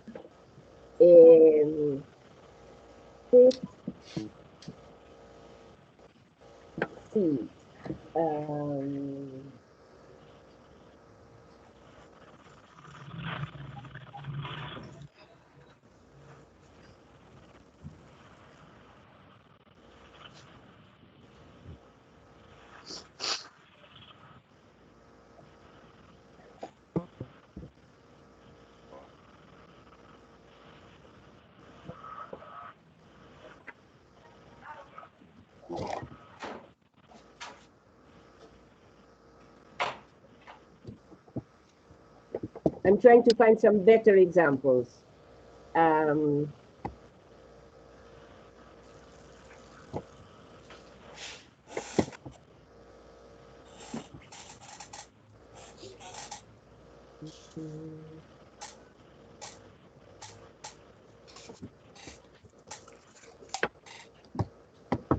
Sit, feet. I'm trying to find some better examples.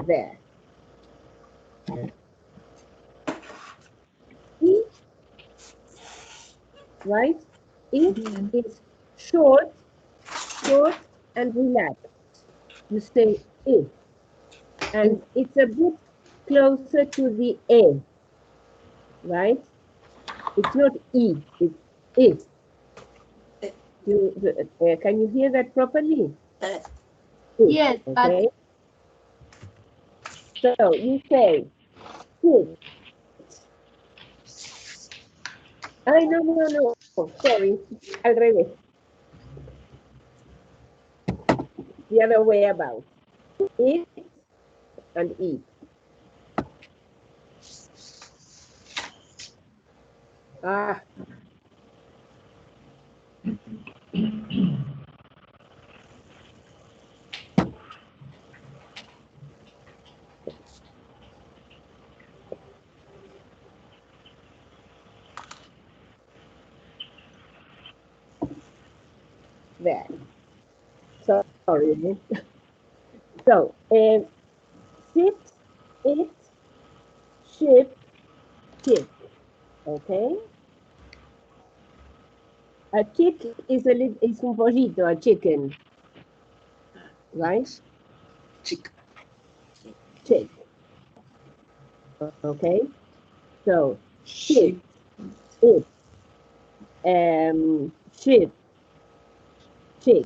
There. E, right? It is short, short and relaxed. You say it. And it's a bit closer to the A, right? It's not E, it's it. Can you hear that properly? Yes, okay. So you say sit. No. Sorry, al revés. The other way about. It and eat. Ah. There. Sorry. So, sit, it, ship, chick. Okay? A chick is un pollito, a chicken. Right? Chick. Chick. Okay? So, ship, it, ship, chick.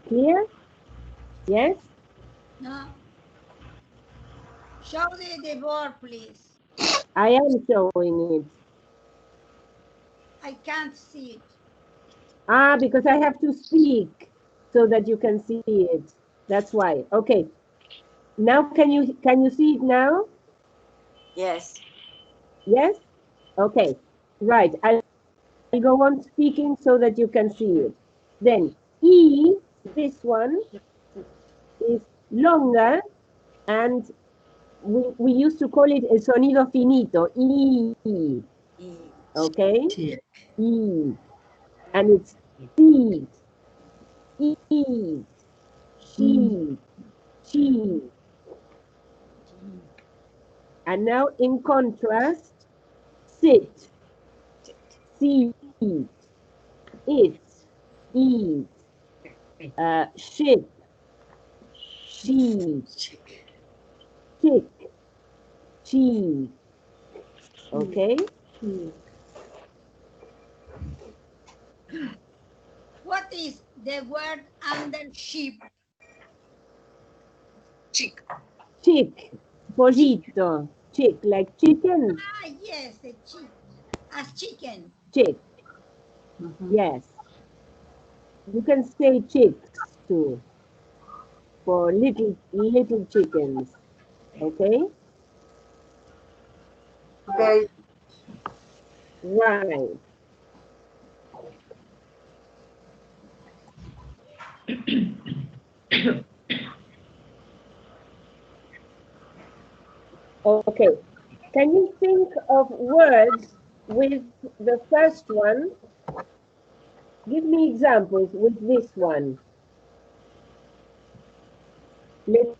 Clear? Yes? No. Show the board, please. I am showing it. I can't see it. Ah, because I have to speak so that you can see it. That's why. Okay. Now can you see it now? Yes. Yes? Okay. Right. I'll go on speaking so that you can see it. Then E, this one, is longer and we used to call it el sonido finito, E. Okay? E. And it's seed, eat, sheep, cheese. And now in contrast, sit, seed, it, eat, ship, sheep, chick, cheese. Okay? What is the word under sheep? Chick. Chick, pollito, chick, like chicken. Ah, yes, a chick. As chicken. Chick. Yes. You can say chicks too. For little chickens. Okay? Okay. Right. Okay. Can you think of words with the first one? Give me examples with this one. Let's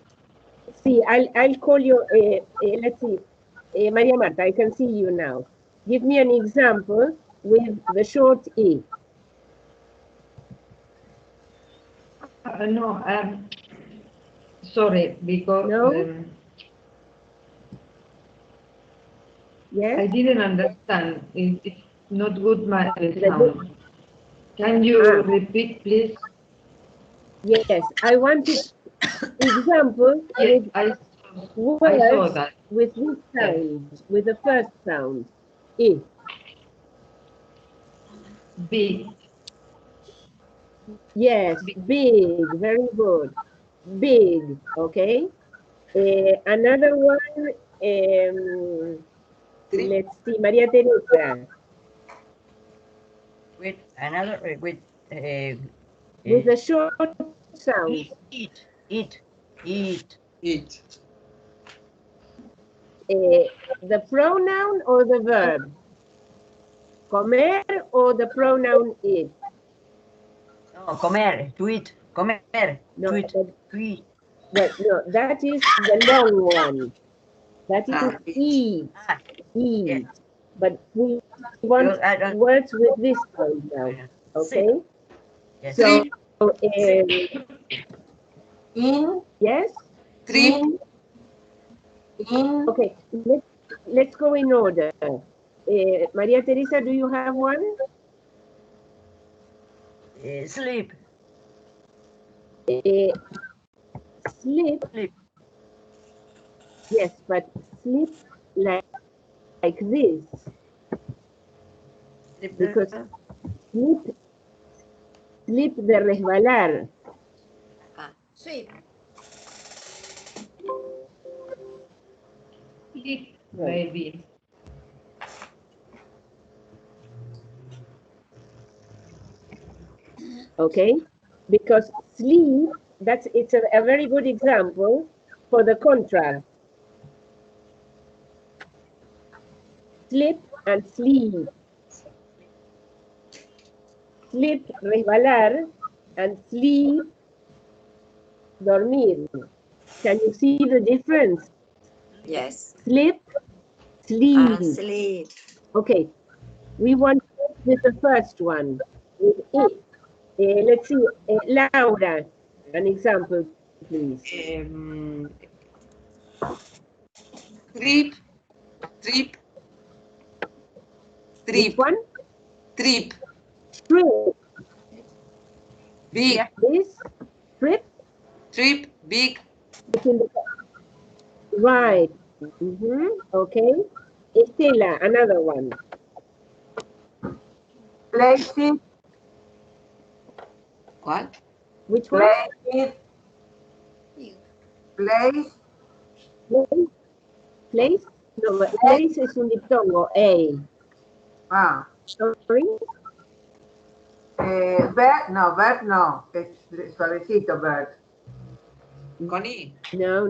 see. I'll call you. Let's see. Maria Marta, I can see you now. Give me an example with the short E. No, sorry, because No? Yes? I didn't understand. It's not good my sound. Can you repeat, please? Yes, I wanted examples with I words saw that. with this sound, with the first sound. E. Big. Yes, big, very good. Big, okay? Another one, let's see, Maria Teresa. With another, with a short sound. Eat. Eat. The pronoun or the verb? Comer or the pronoun eat? No, comer, to eat, comer, No, to eat, to eat. No, that is the long one. That is eat. Eat. Yes. But we want words with this sound now. Okay? Yes. So, In, yes? Trip. in, Okay, let's go in order. Maria Teresa, do you have one? Sleep. Sleep. Yes, but sleep like this. Because sleep de resbalar. Sweep. Sleep, baby. Okay, because sleep, it's a very good example for the contrast. Slip and sleep. Slip, resbalar, and sleep, dormir. Can you see the difference? Yes. Slip, sleep. And sleep. Okay, we want with the first one, with it. Let's see, Laura, an example, please. Trip. Trip. Which Trip. one? Trip. Trip. Big. This, trip. Trip. Big. Right. Okay. Estela, another one. places, What? Which one? places, place, Place? No, but place es un diptongo, A. Sorry? verb no, es suavecito verb. Connie. No.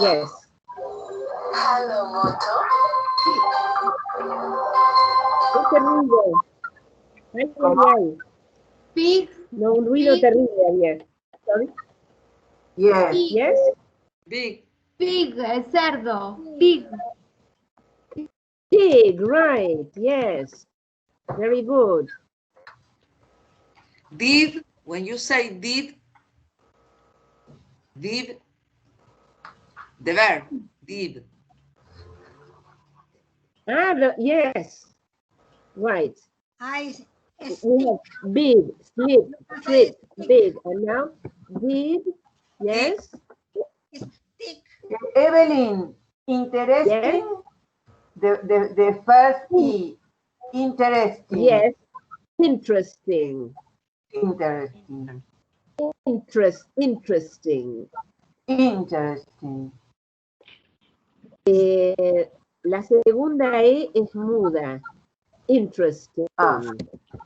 Yes. Hello, Moto. Este ruido. Ay. Pig. No, un ruido terrible había. Sorry? Yes. Yes? Big. Pig, cerdo. Pig. Pig, right. Yes. Very good. Did. When you say did, the verb. Did. Yes. Right. I We have big, slip, trip, big. And now, did, yes? stick. Evelyn, interesting. Yes? The first E. Interesting. Yes. Interesting. Interesting. Interesting. Interesting. La segunda E es muda. Interesting.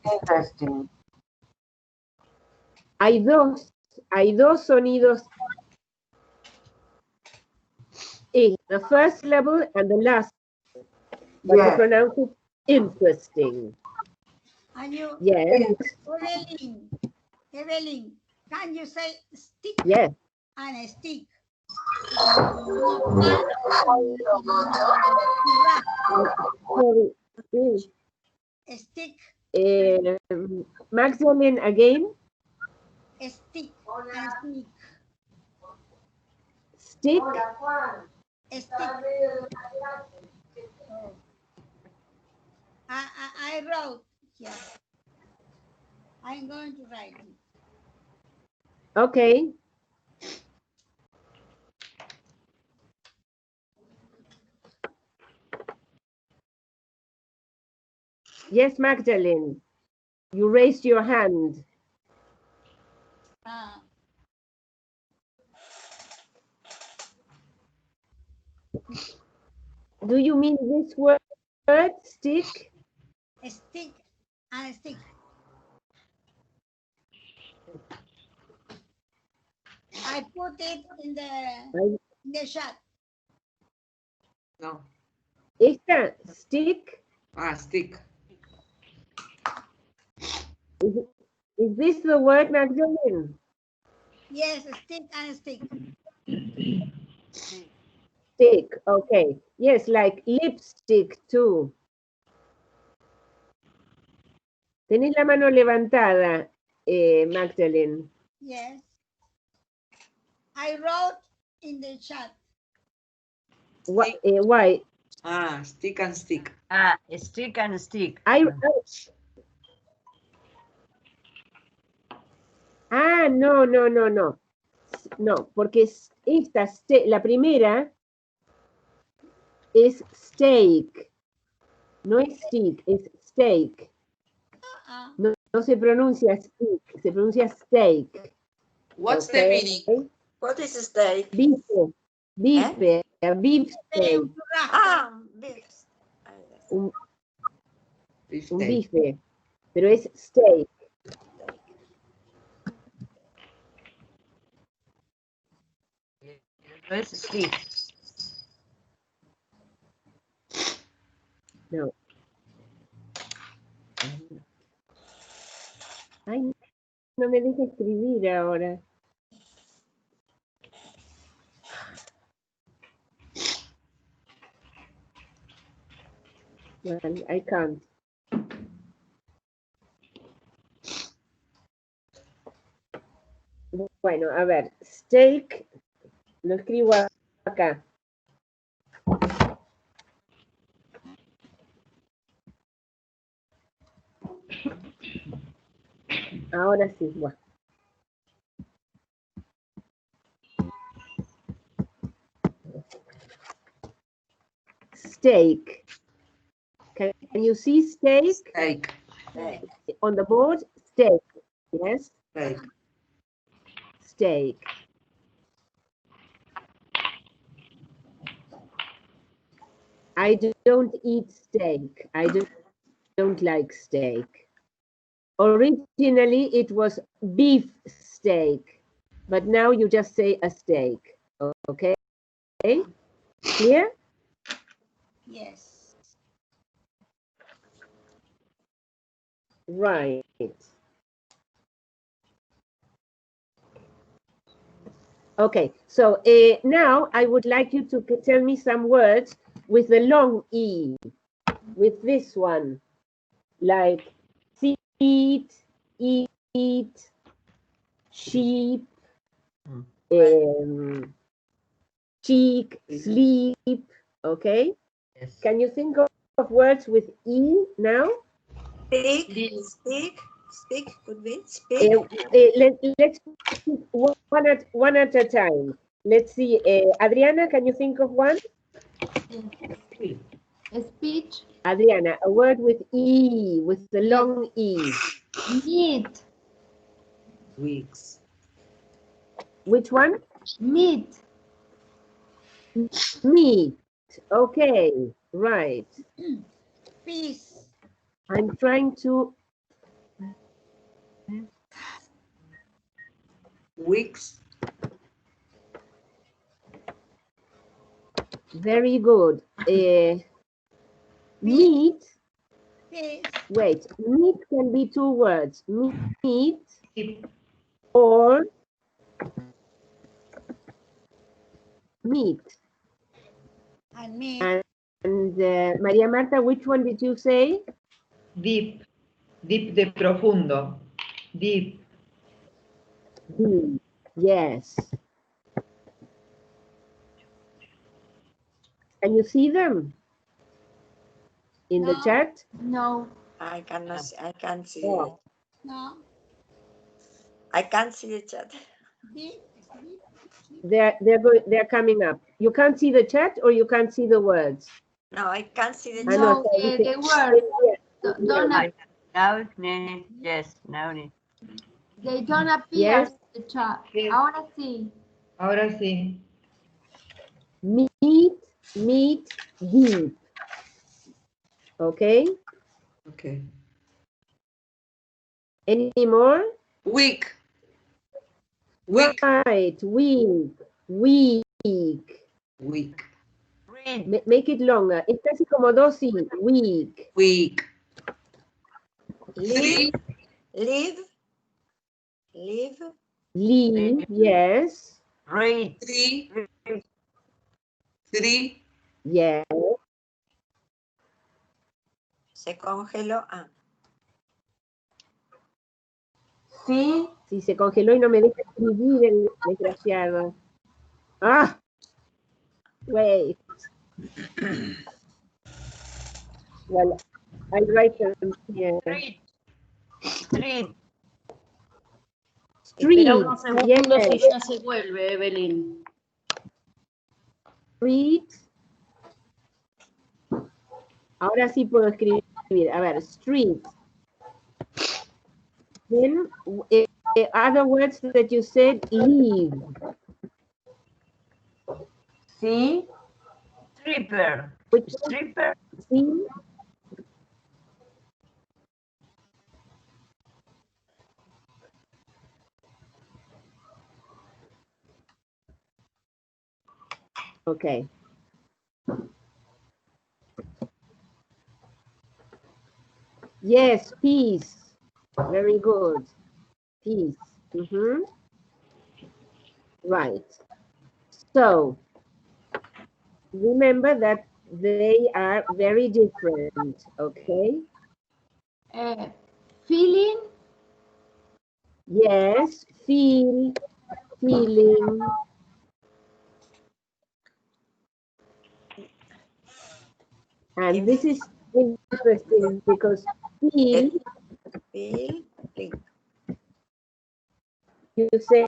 Interesting. Hay dos sonidos. E, the first level and the last. But you pronounce it interesting. And you, Yes. Evelyn, can you say stick? Yes. And a stick. Sorry. A stick. Maximum again. A stick. And a stick. Stick. A stick. Oh. I wrote here. I'm going to write it. Okay. Yes, Magdalene, you raised your hand. Do you mean this word, stick? A stick and stick. I put it in the chat. No. Esta, stick. Ah, stick. Is this the word, Magdalene? Yes, stick and stick. Stick, okay. Yes, like lipstick too. Tenés la mano levantada, Magdalene. Yes. I wrote in the chat. Why? Ah, stick and stick. Ah, stick and stick. No. No, porque esta, la primera es steak. No es stick, es steak. No se pronuncia stick, se pronuncia steak. What's the meaning? What is steak? Bife. Beef steak. Ah, beef. Un bife, pero es steak. Es stick. No. Ay, no me deja escribir ahora. Well, I can't. Bueno, a ver, steak, lo escribo acá. Ahora sí, bueno. Steak. Can you see steak? Steak. On the board, steak. Yes? Steak. Steak. I don't eat steak. I don't like steak. Originally, it was beef steak, but now you just say a steak. Okay? Clear? Yes. Right. Okay, so now I would like you to tell me some words with the long E, with this one, like seat, eat, sheep, cheek, sleep, okay? Yes. Can you think of words with E now? Speak could be speak. Let's one at a time. Let's see, Adriana, can you think of one? Speech. Adriana, a word with E, with the long E. Meat. Weeks. Which one? Meat. Meat. Okay, right. Peace. I'm trying to... Weeks. Very good. Meat. Peace. Wait, meat can be two words. Meat or meat. And meat. And María Marta, which one did you say? Deep. Deep de profundo. Deep. Deep. Yes. Can you see them in the chat? No. I cannot. I can't see. Oh. No. I can't see the chat. Deep. They're coming up. You can't see the chat or you can't see the words? No, I can't see the chat. No, the word. Yes, now. They don't appear Yes. in the chat. Yes. Ahora sí. Ahora sí. Meat, deep. Okay? Okay. Any more? Week. Week. Right, week. Week. Week. Read. Make it longer. Es casi como dos y week. Week. Live, live, live, Leave, yes. Read. Three. Three. Yes. se congeló. Ah, Sí, Si se congeló y no me deja escribir el desgraciado. Ah. Wait. Well, I write them here. Read. Read. Street. Espera unos segundos y Yes. ya se vuelve, Evelyn. Street. Ahora sí puedo escribir. A ver, street. Then, other words that you said, leave. sí, Stripper. Which Stripper. see? Okay. Yes, peace. Very good. Peace. Mm-hmm. Right. So, remember that they are very different, okay? Feeling, Yes, feel, feeling. And this is interesting because feel, feel, think. you say,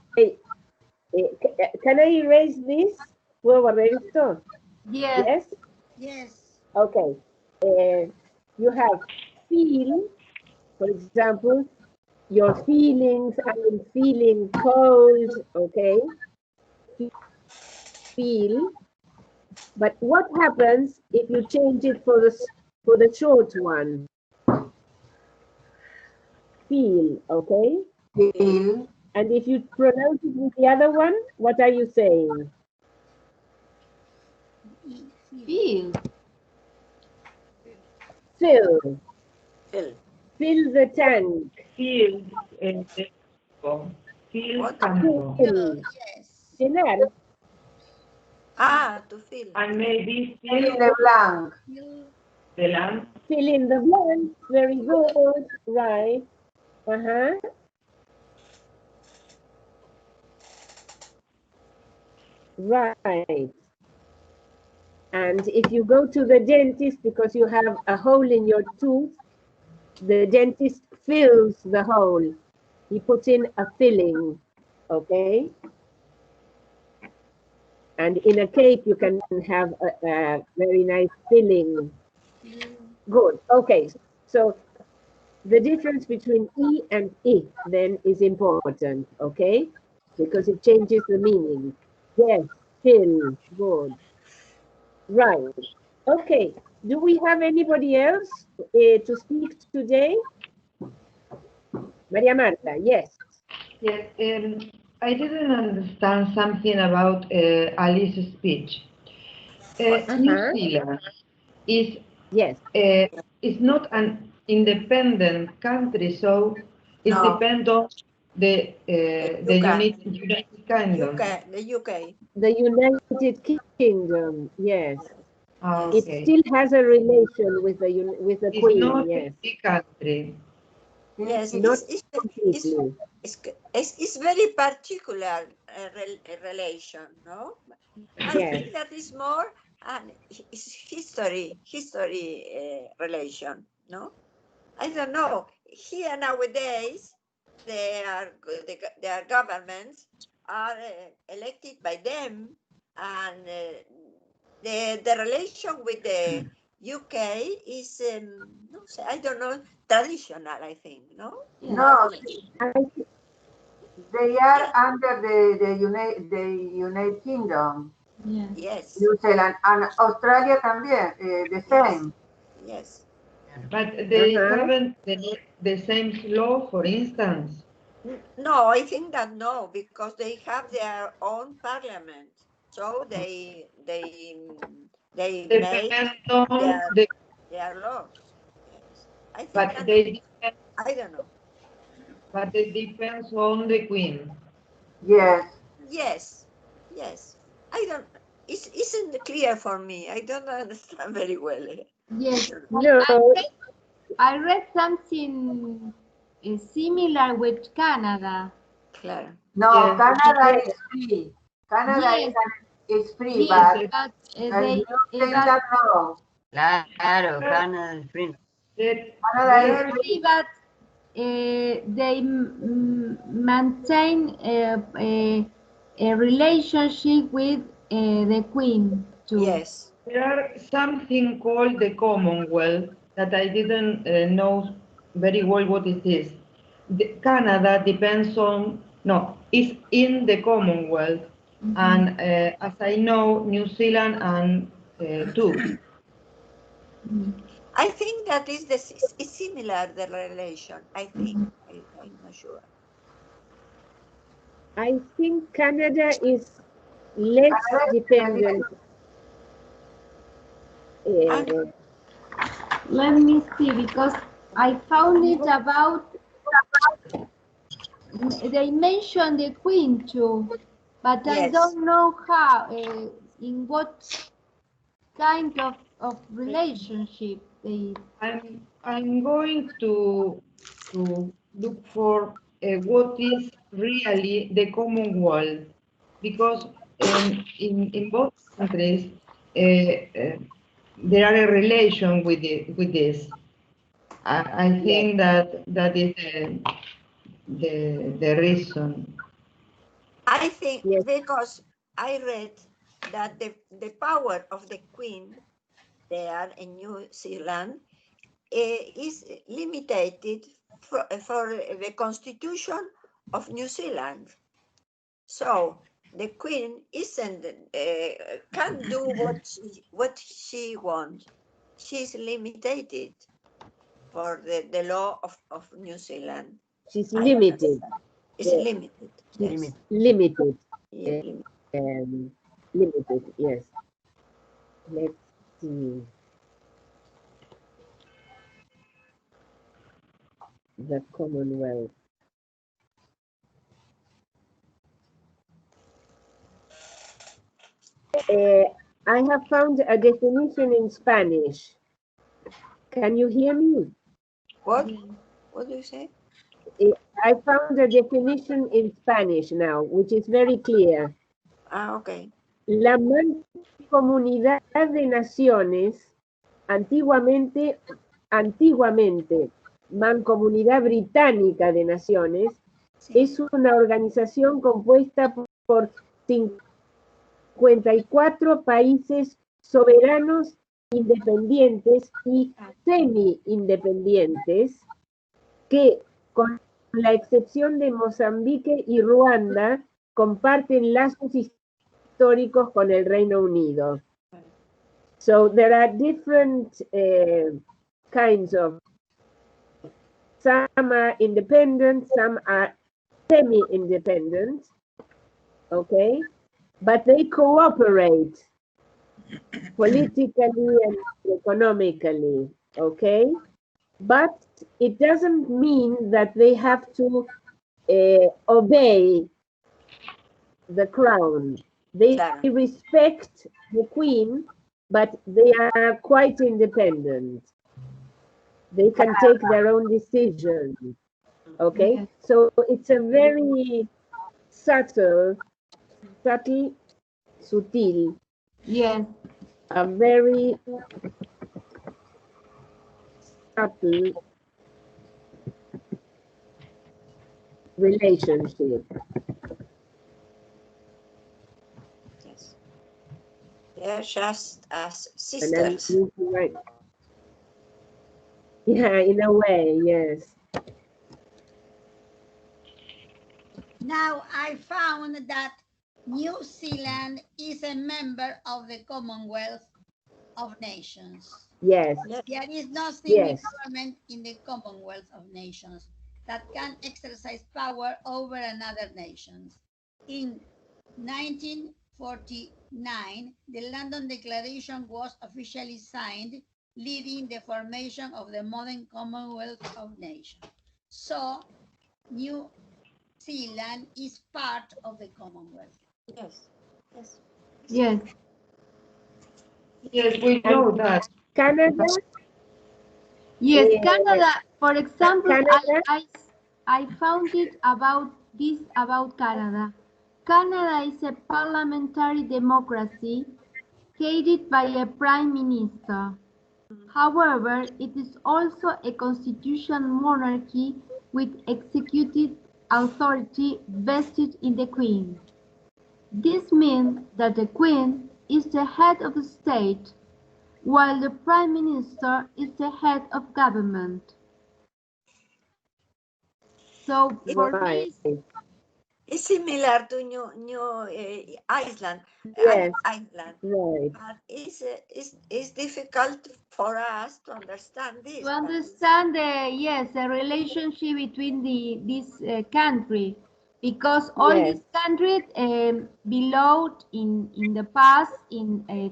can I erase this? ¿Puedo borrar esto? yes, Yes? Yes. Okay. You have feel, for example, your feelings, I am feeling cold, okay? Feel. But what happens if you change it for the short one? Feel, okay? feel, And if you pronounce it with the other one, what are you saying? feel, Fill. Fill. Fill the tank. Field, field What? campo. Fill. Yes. Llenar. Ah, to fill. And maybe fill in field the blank. the land. Fill in the blank. Very good. Right. Uh-huh. Right. And if you go to the dentist because you have a hole in your tooth, the dentist fills the hole. He puts in a filling, okay? And in a cake, you can have a very nice filling. Good, okay. So the difference between E and I then is important, okay? Because it changes the meaning. Yes, fill, good. Right, okay. Do we have anybody else to speak today? Maria Marta, yes. Yes, I didn't understand something about Alice's speech. New Zealand is Yes. is not an independent country, so it No. depends on the United Kingdom. UK, the UK. The United Kingdom, yes. It Okay. still has a relation with the It's Queen, not yes. a big country. Yes, Not it's completely. it's very particular relation, no? I Yes. think that is more an history relation, no? I don't know. Here nowadays, their governments are elected by them, and the relation with the UK is no, I don't know, traditional. I think, no. No, they are under the United Kingdom. yeah. Yes. New Zealand and Australia también, the same. Yes. But they haven't the same law, for instance. No, I think that no, because they have their own parliament, so they made Depends on their laws. Yes, I think but that, they I don't know. but it depends on the queen. Yes. Yes, yes. I don't. It isn't clear for me. I don't understand very well. Yes, No. I read something similar with Canada. Claro. No, Yes. Canada is free. Canada Yes. is free, Yes, but but New Zealand, no. Claro, Canada is free. Canada is free, but they maintain a relationship with the Queen too. Yes. There are something called the Commonwealth that I didn't know very well what it is. Canada depends on, no, is in the Commonwealth. And as I know, New Zealand and too. I think that is similar, the relation. I think. I'm not sure. I think Canada is less dependent. Let me see, because I found it about, they mentioned the Queen too, but I Yes. don't know how, in what kind of relationship they. I'm going to look for what is really the Commonwealth, because in both countries there are a relation with this. I think that is the reason. I think because I read that the power of the Queen there in New Zealand is limited for the Constitution of New Zealand. So the Queen isn't can do what she wants. She's limited for the law of New Zealand. She's I limited. understand. It's limited. She's Yes. limited. Yeah, Limited, yes. Let's see. The Commonwealth. I have found a definition in Spanish. Can you hear me? What? What do you say? I found a definition in Spanish now, which is very clear. Ah, okay. La mancomunidad de naciones, antiguamente, Mancomunidad Británica de Naciones, es una organización compuesta por 54 países soberanos, independientes y semi-independientes que, con la excepción de Mozambique y Ruanda, comparten lazos históricos con el Reino Unido. So there are different kinds of, some are independent, some are semi-independent, okay? But they cooperate politically and economically, okay? But it doesn't mean that they have to obey the crown. They respect the queen, but they are quite independent. They can take their own decisions, okay? Yes. So it's a very subtle, yes, a very subtle relationship. Yes. They're just as sisters. Right. Yeah, in a way, yes. Now I found that New Zealand is a member of the Commonwealth of Nations. Yes. There is no single Yes. government in the Commonwealth of Nations that can exercise power over another nation. In 1949, the London Declaration was officially signed, leading the formation of the modern Commonwealth of Nations. So, New Zealand is part of the Commonwealth. Yes. Yes. Yes. Yes, we know that. Canada? Yes, Eh, Canada, for example, Canada? I found it about this about Canada. Canada is a parliamentary democracy headed by a prime minister. However, it is also a constitutional monarchy with executive authority vested in the Queen. This means that the Queen is the head of the state, while the Prime Minister is the head of government. So for Right. this, It's similar to New Iceland. Yes. Iceland. Right. But it's difficult for us to understand this. to understand the relationship between this country, because all Yes. these countries belonged in the past Yes.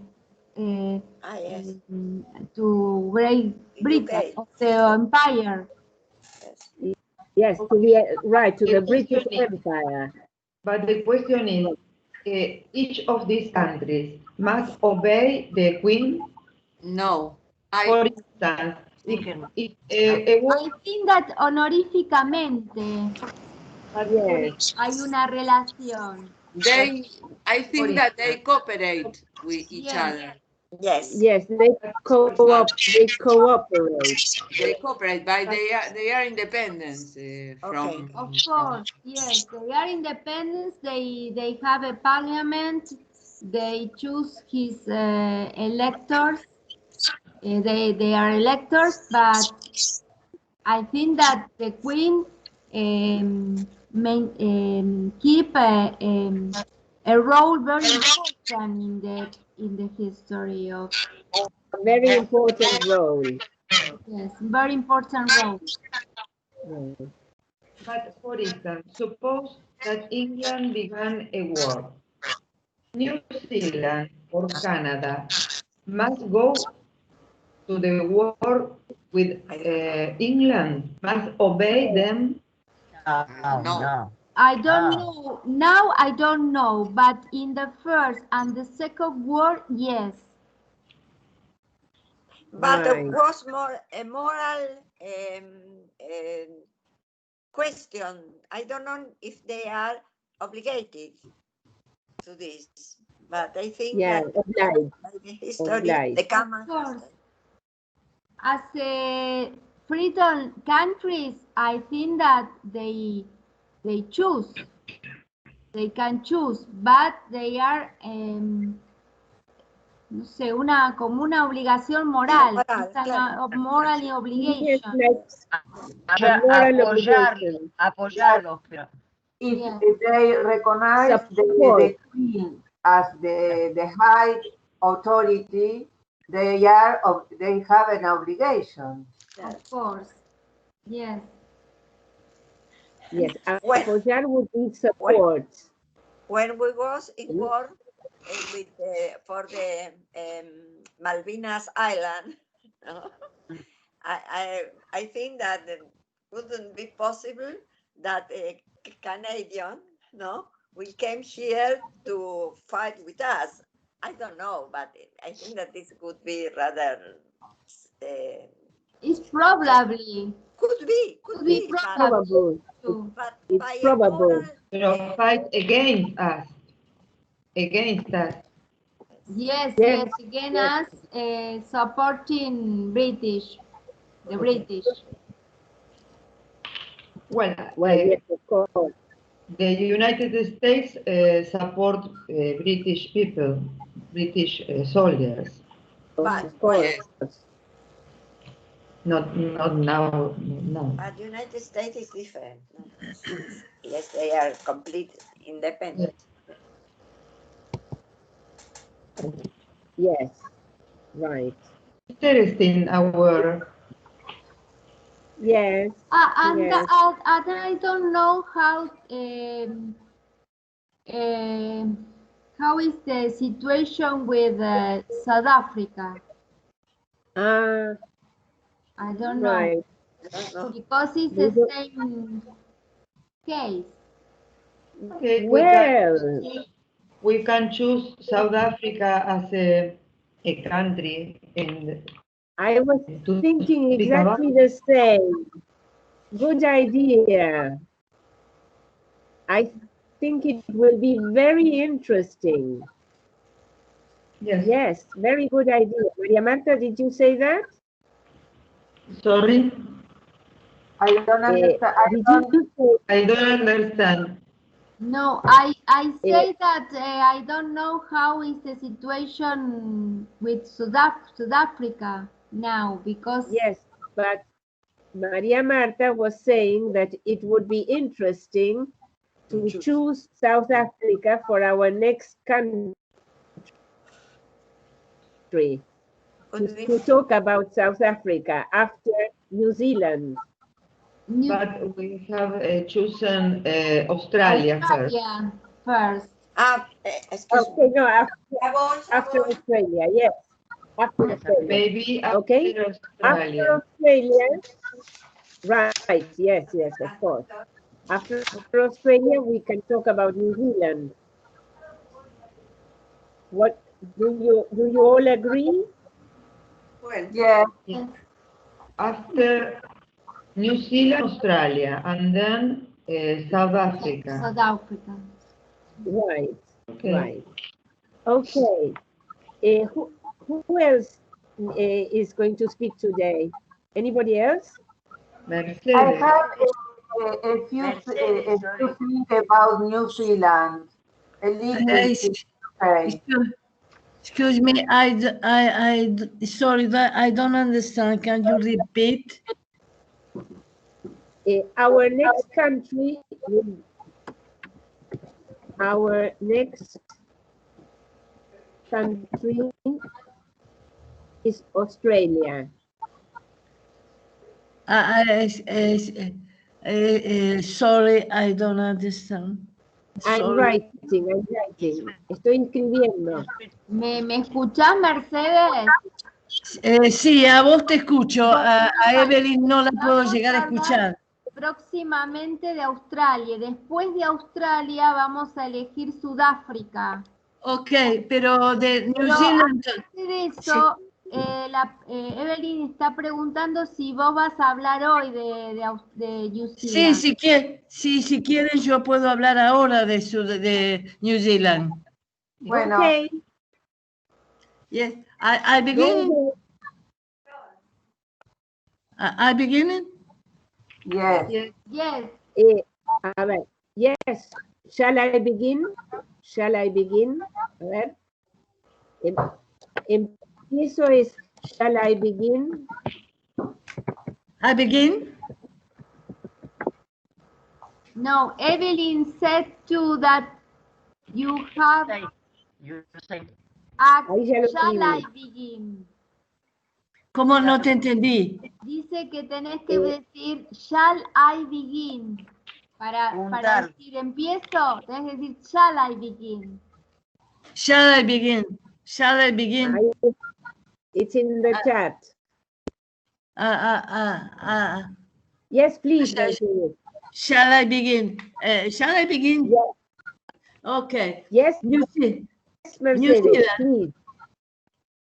to Great Britain UK. of the empire. Yes. Yes, to the right, to the British question is- Empire. But the question is, each of these countries must obey the Queen. No. For instance, if a I think that honoríficamente Yes. hay una relación. I think that they cooperate with each Yes. other. Yes. Yes, they cooperate. They cooperate, but they are independent from. Of course, yes, they are independent. They have a parliament. They choose his electors. They are electors, but I think that the Queen keep a role very important in the history of. A very important role. Yes, very important role. Yes. But for instance, suppose that England began a war. New Zealand or Canada must go to the war with England, must obey them. No. I don't know. Now I don't know, but in the First and the Second War, yes. But Right. it was more a moral question. I don't know if they are obligated to this, but I think Yeah, that obliged. by the history, Obliged. the common Of course. history. As a freedom countries, I think that they choose. They can choose, but they are no sé, como una obligación moral. Moral, It's claro. a moral Yes, obligation. like a moral obligation. Apoyarlos, pero If Yes. they recognize Support. the Queen as the high authority, they have an obligation. Of course. Yes. Yes, Well, apoyar would be support. when we was in war with for the Malvinas Island, no? I think that it wouldn't be possible that a Canadian, no, will come here to fight with us. I don't know, but I think that this could be rather. It's probably. Could be Probable. but It's by a probable. moral. Fight against us. Against us. Yes, Yes, again yes. us supporting the British. Well, Yes, of course. the United States support British people, British soldiers. But Of course. Not now, no. But United States is different. No? Yes, they are complete independent. Yes, right. interesting our. Yes. And yes. I don't know how is the situation with South Africa. I don't know. Right. Because it's the same case. Okay, Well, we can choose South Africa as a country in. I was thinking exactly the same. Good idea. I think it will be very interesting. Yes. Yes, very good idea. Maria Marta, did you say that? Sorry? I don't understand. I don't understand. No, I say that I don't know how is the situation with South Africa now, because Yes, but Maria Marta was saying that it would be interesting to choose South Africa for our next country. To talk about South Africa after New Zealand. But we have chosen Australia first. First. Excuse okay, me. no, after Australia, yes. After Australia. Maybe okay? after Australia. After Australia, right, yes, of course. After Australia, we can talk about New Zealand. What do you all agree? Well, yeah. After New Zealand, Australia, and then South Africa. South Africa. Right, Okay. right. Okay. Who else is going to speak today? Anybody else? Mercedes. I have a few things about New Zealand. A little bit. Excuse me, sorry, that I don't understand. Can you repeat? Our next country, is Australia. Sorry, I don't understand. I'm writing. Estoy escribiendo. ¿Me escuchás, Mercedes? Sí, a vos te escucho. A Evelyn no la puedo llegar a escuchar. Próximamente de Australia. Después de Australia vamos a elegir Sudáfrica. Ok, pero de New Zealand. Antes de eso, Evelyn está preguntando si vos vas a hablar hoy de New Zealand. Sí, si quieren yo puedo hablar ahora de New Zealand. Bueno. Okay. Yes, I begin. I begin? Yes. Yes. A ver, yes. Shall I begin? A ver. Empiezo es, shall I begin? I begin? No, Evelyn said too that you have asked, shall I begin? ¿Cómo no te entendí? Dice que tenés que decir, shall I begin? Para decir, empiezo, tenés que decir, shall I begin? Shall I begin? Shall I begin? It's in the chat. Yes, please. Shall I begin? Shall I begin? Yes. Okay. Yes. New Zealand.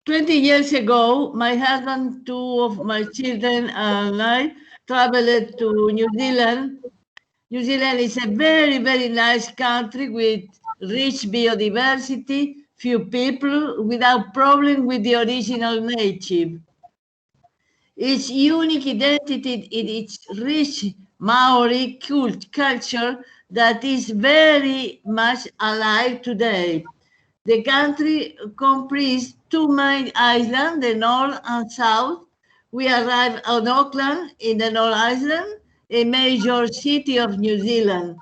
20 years ago, my husband, 2 of my children, and I traveled to New Zealand. New Zealand is a very, very nice country with rich biodiversity, few people, without problem with the original native. Its unique identity in its rich Maori culture that is very much alive today. The country comprises 2 main islands, the North and South. We arrived on Auckland in the North Island, a major city of New Zealand.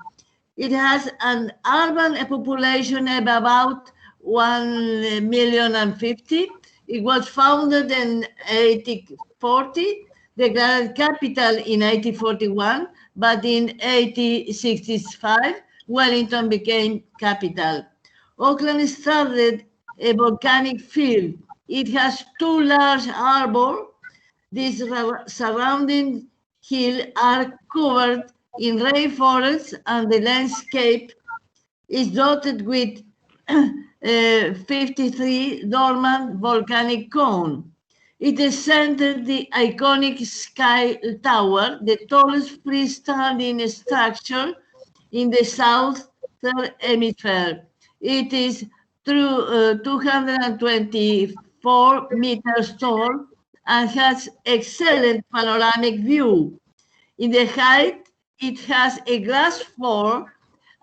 It has an urban population of about 1,050,000, It was founded in 1840, declared capital in 1841, but in 1865, Wellington became capital. Auckland started a volcanic field. It has two large harbors. These surrounding hills are covered in rainforests, and the landscape is dotted with 53 dormant volcanic cones. It is centered the iconic Sky Tower, the tallest freestanding structure in the southern hemisphere. It is 224 meters tall and has excellent panoramic view. In the height, it has a glass floor,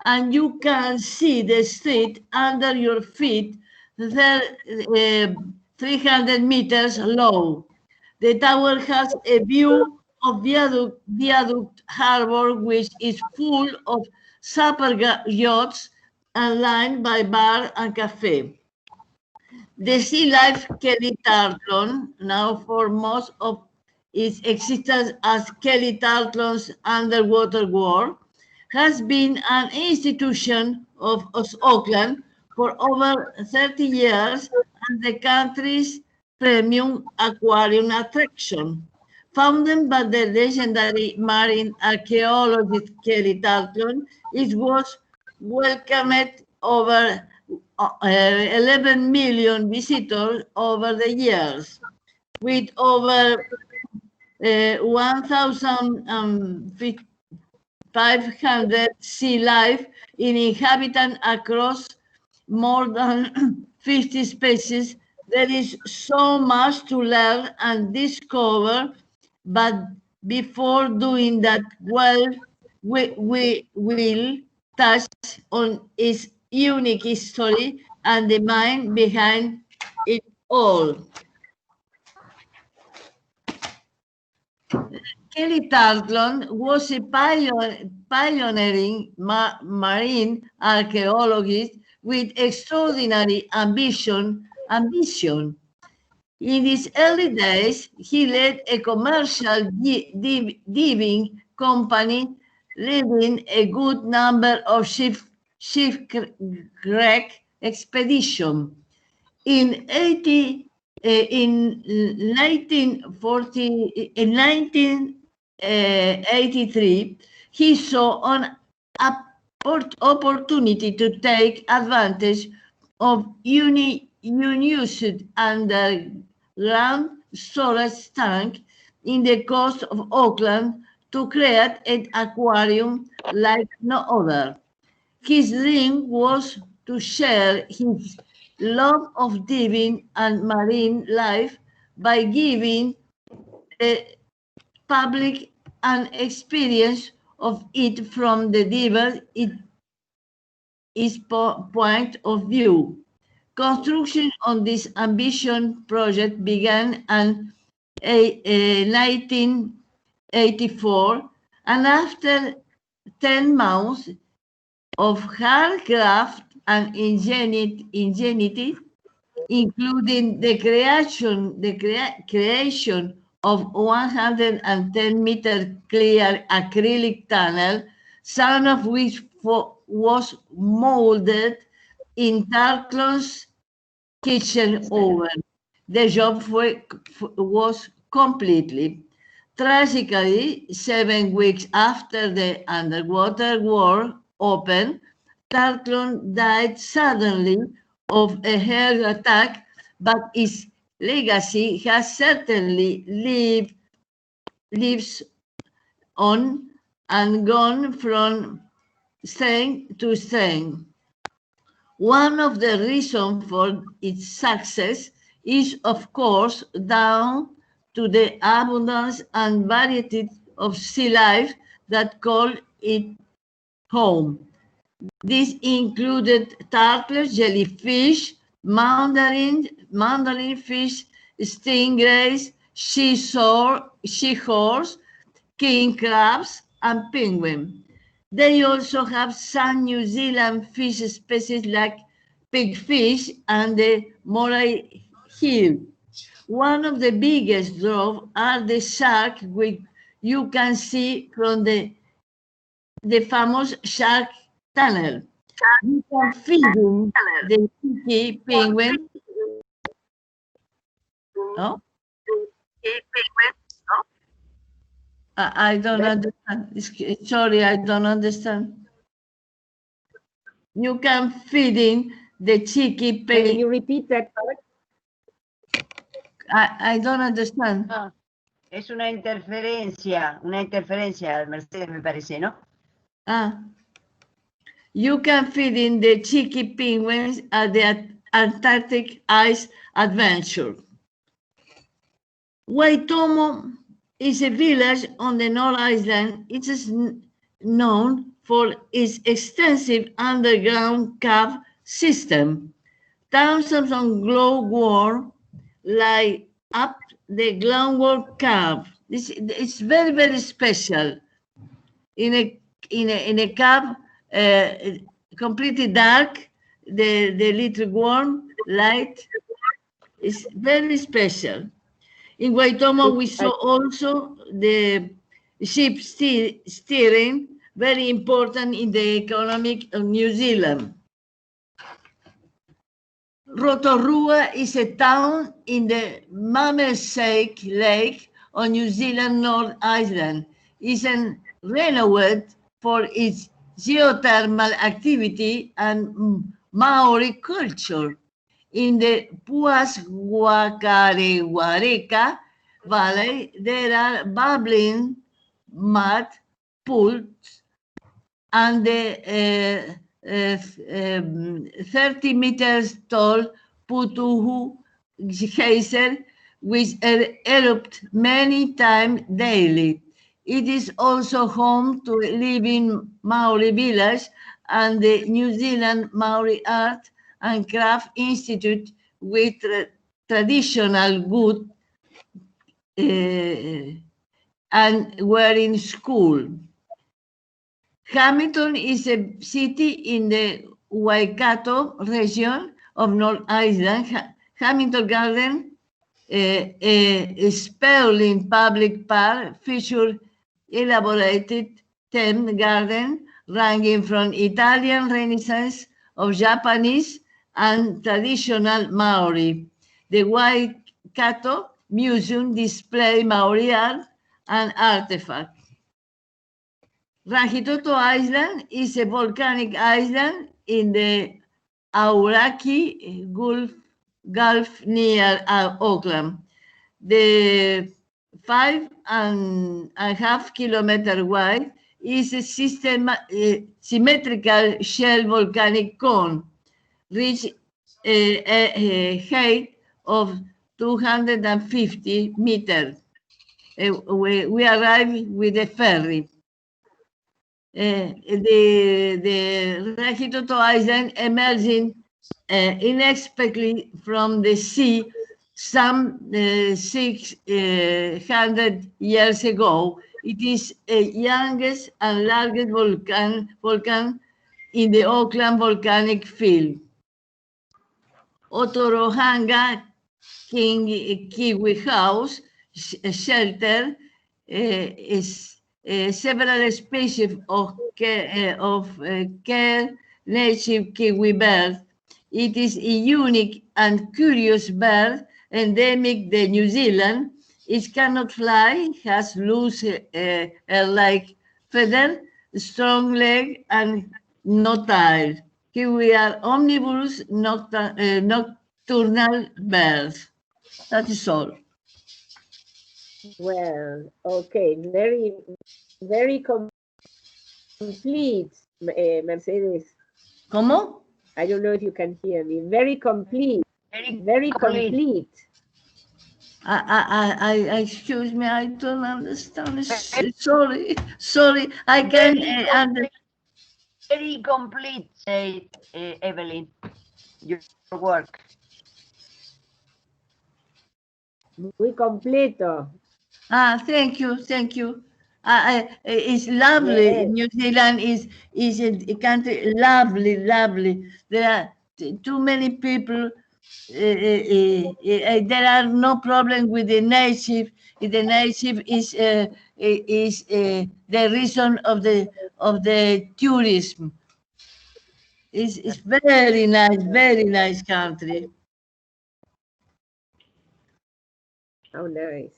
and you can see the street under your feet, 300 meters low. The tower has a view of Viaduct Harbor, which is full of supper yachts and lined by bar and cafe. The sea life Kelly Tarleton, now for most of its existence as Kelly Tarleton's Underwater World, has been an institution of Auckland for over 30 years and the country's premium aquarium attraction. Founded by the legendary marine archaeologist Kelly Tarleton, it was welcomed over 11 million visitors over the years, with over 1,500 sea life in inhabitants across more than 50 species. There is so much to learn and discover, but before doing that, well, we will touch on its unique history and the mind behind it all. Kelly Tarleton was a pioneering marine archaeologist with extraordinary ambition. In his early days, he led a commercial diving company, leading a good number of shipwreck expeditions. In 1983, he saw an opportunity to take advantage of unused underground storage tank in the coast of Auckland to create an aquarium like no other. His dream was to share his love of diving and marine life by giving the public an experience of it from the diver's point of view. Construction on this ambitious project began in 1984, and after 10 months of hard graft and ingenuity, including the creation of 110-meter clear acrylic tunnel, some of which was molded in Tarleton's kitchen oven. The job was completely. Tragically, 7 weeks after the underwater world opened, Tarleton died suddenly of a heart attack, but his legacy has certainly lives on and gone from strength to strength. One of the reasons for its success is, of course, down to the abundance and variety of sea life that call it home. This included turtles, jellyfish, mandarin fish, stingrays, seahorse, king crabs, and penguin. They also have some New Zealand fish species like pigfish and the moray eel. One of the biggest draws are the shark, which you can see from the famous shark tunnel. You can feed in the cheeky penguin. Oh? I don't understand. Sorry, I don't understand. You can feed in the cheeky penguin. Can you repeat that part? I don't understand. No, es una interferencia, Mercedes, me parece, ¿no? You can feed in the cheeky penguins at the Antarctic Ice Adventure. Waitomo is a village on the North Island. It is known for its extensive underground cave system. Thousands of glowworms light up the groundwork cave. It's very, very special. In a cave, completely dark, the little worm light is very special. In Waitomo, we saw also the ship steering, very important in the economic of New Zealand. Rotorua is a town in the Mamersake Lake on New Zealand North Island. It's renowned for its geothermal activity and Maori culture. In the Puaswakarewareka Valley, there are bubbling mud pools and the 30 meters tall Putuhu geyser, which erupt many times daily. It is also home to a living Maori village and the New Zealand Maori Art and Craft Institute with traditional good and were in school. Hamilton is a city in the Waikato region of North Island. Hamilton Garden, a sprawling public park, features elaborated themed garden ranging from Italian Renaissance of Japanese and traditional Maori. The Waikato Museum displays Maori art and artifacts. Rangitoto Island is a volcanic island in the Aoraki Gulf near Auckland. The 5.5 kilometer wide is a symmetrical shell volcanic cone, reach a height of 250 meters. We arrived with a ferry. The Rangitoto Island emerging unexpectedly from the sea some 600 years ago. It is the youngest and largest volcano in the Auckland volcanic field. Otorohanga Kiwi House shelter is several species of care native kiwi birds. It is a unique and curious bird endemic to New Zealand. It cannot fly, has loose like feather, strong leg, and no tail. Kiwi are omnivorous nocturnal birds. That is all. Well, okay, very, very complete, Mercedes. ¿Cómo? I don't know if you can hear me. Very complete. Very complete. I excuse me, I don't understand. Sorry, I can't understand. Very complete, said Evelyn, your work. Muy completo. Thank you. It's lovely. Yes. New Zealand is a country lovely. There are too many people there are no problem with the native. The native is the reason of the tourism. It's very nice country. Oh, nice.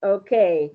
Okay.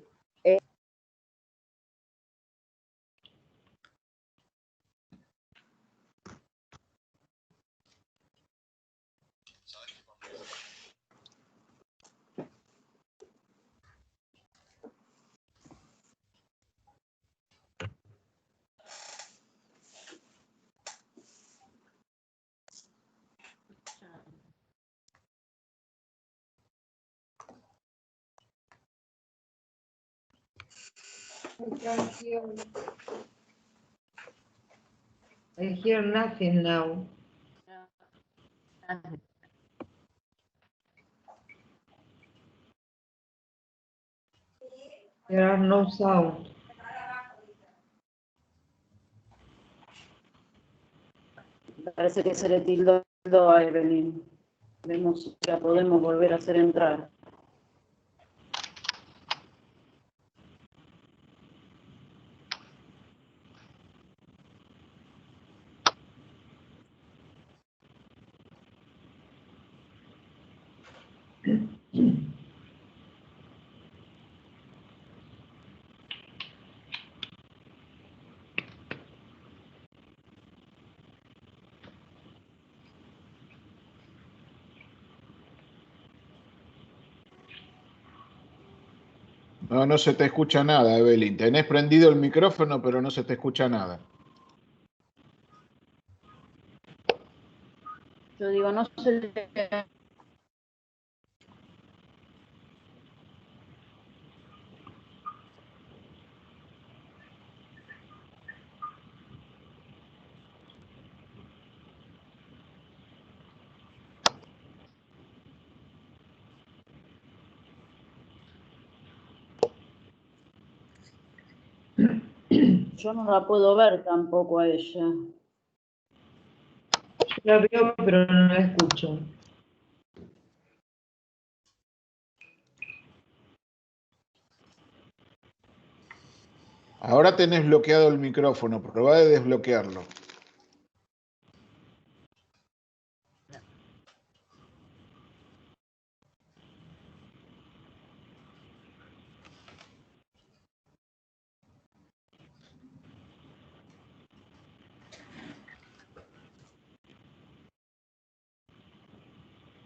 I hear nothing now. There are no sound. Parece que se le tildó a Evelyn. Vemos si la podemos volver a hacer entrar. No, no se te escucha nada, Evelyn. Tenés prendido el micrófono, pero no se te escucha nada. Yo digo, no se le... Yo no la puedo ver tampoco a ella. Yo la veo, pero no la escucho. Ahora tenés bloqueado el micrófono. Probá de desbloquearlo.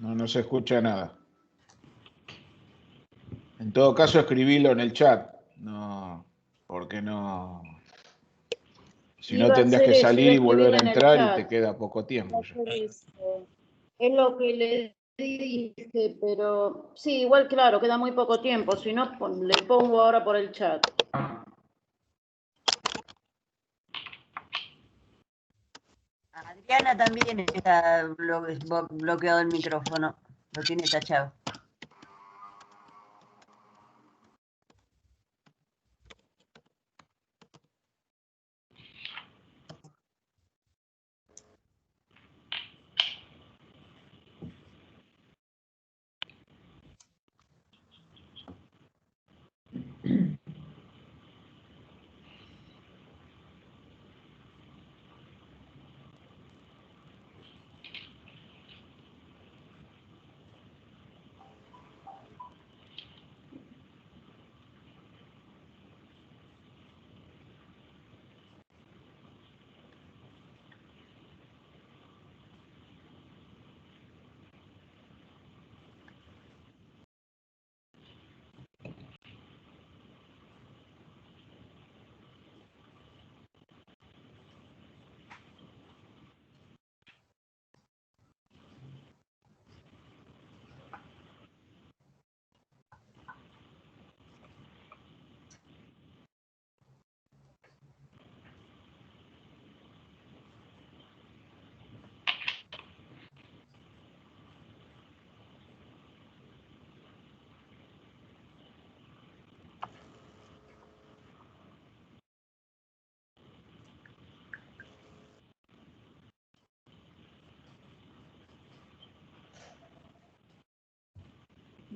No, no se escucha nada. En todo caso, escribilo en el chat. No, porque no. Si no, Iba a tendrías hacer que eso, iba salir a y volver escribirle a en el entrar y chat. te queda poco Iba tiempo a ya. hacer eso. Es lo que le dije, pero sí, igual claro, queda muy poco tiempo. Si no, le pongo ahora por el chat. Adriana también está bloqueado el micrófono, lo tiene tachado.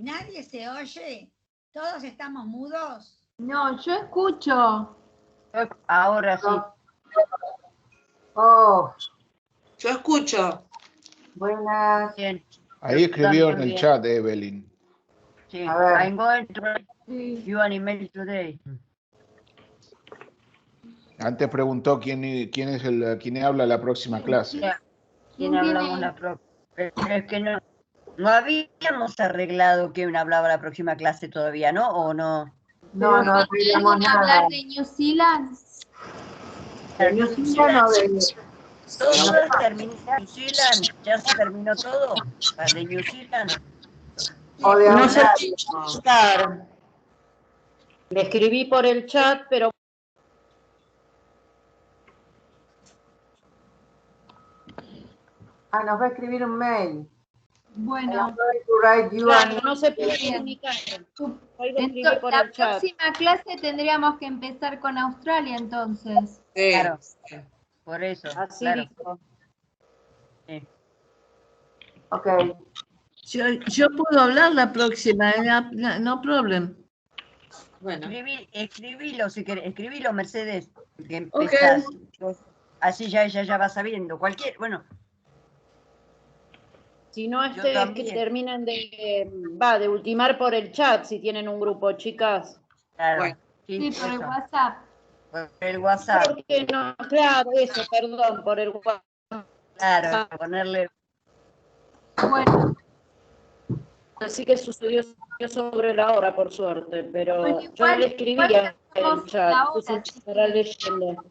¿Nadie se oye? ¿Todos estamos mudos? No, yo escucho. Ahora sí. Oh, Yo escucho. buenas. Bien. Ahí escribió en También el bien. chat, Evelyn. Sí. A ver. I'm going to write Sí. you an email today. Antes preguntó quién habla la próxima clase. Ya, ¿quién ¿Quién hablamos tiene? la próxima? Pero es que no habíamos arreglado quién hablaba la próxima clase todavía, ¿no? ¿O no? No, no arreglamos ¿Alguien nada. hablar de New Zealand? De New Zealand o de... Todas terminó New Zealand, ya se terminó todo. La de New Zealand. O de No sé Australia. contestar. Le escribí por el chat, pero Ah, nos va a escribir un mail. Bueno, I'm going to write you claro, an- no se puede Bien. comunicar. Hoy le escribí por la el chat. próxima clase tendríamos que empezar con Australia entonces. Sí. Claro, por eso. Así Claro. dijo. Sí. Ok. Yo puedo hablar la próxima, no problem. Bueno, Escribilo si querés, escribilo, Mercedes, que Ok. empezás. Así ya ella ya va sabiendo. Bueno, Si no, Yo que también. terminen de ultimar por el chat si tienen un grupo, chicas. claro. Bueno. Sí, por el eso. WhatsApp. Por el WhatsApp. Porque no, claro, eso, perdón, por el WhatsApp. Claro, ponerle. Bueno, Así que sucedió sobre la hora, por suerte, pero Bueno, yo igual- le escribía igual en estamos el chat. la No sé hora, si si estará quieren. leyendo.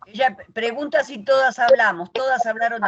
Ella pregunta si todas hablamos. Todas hablaron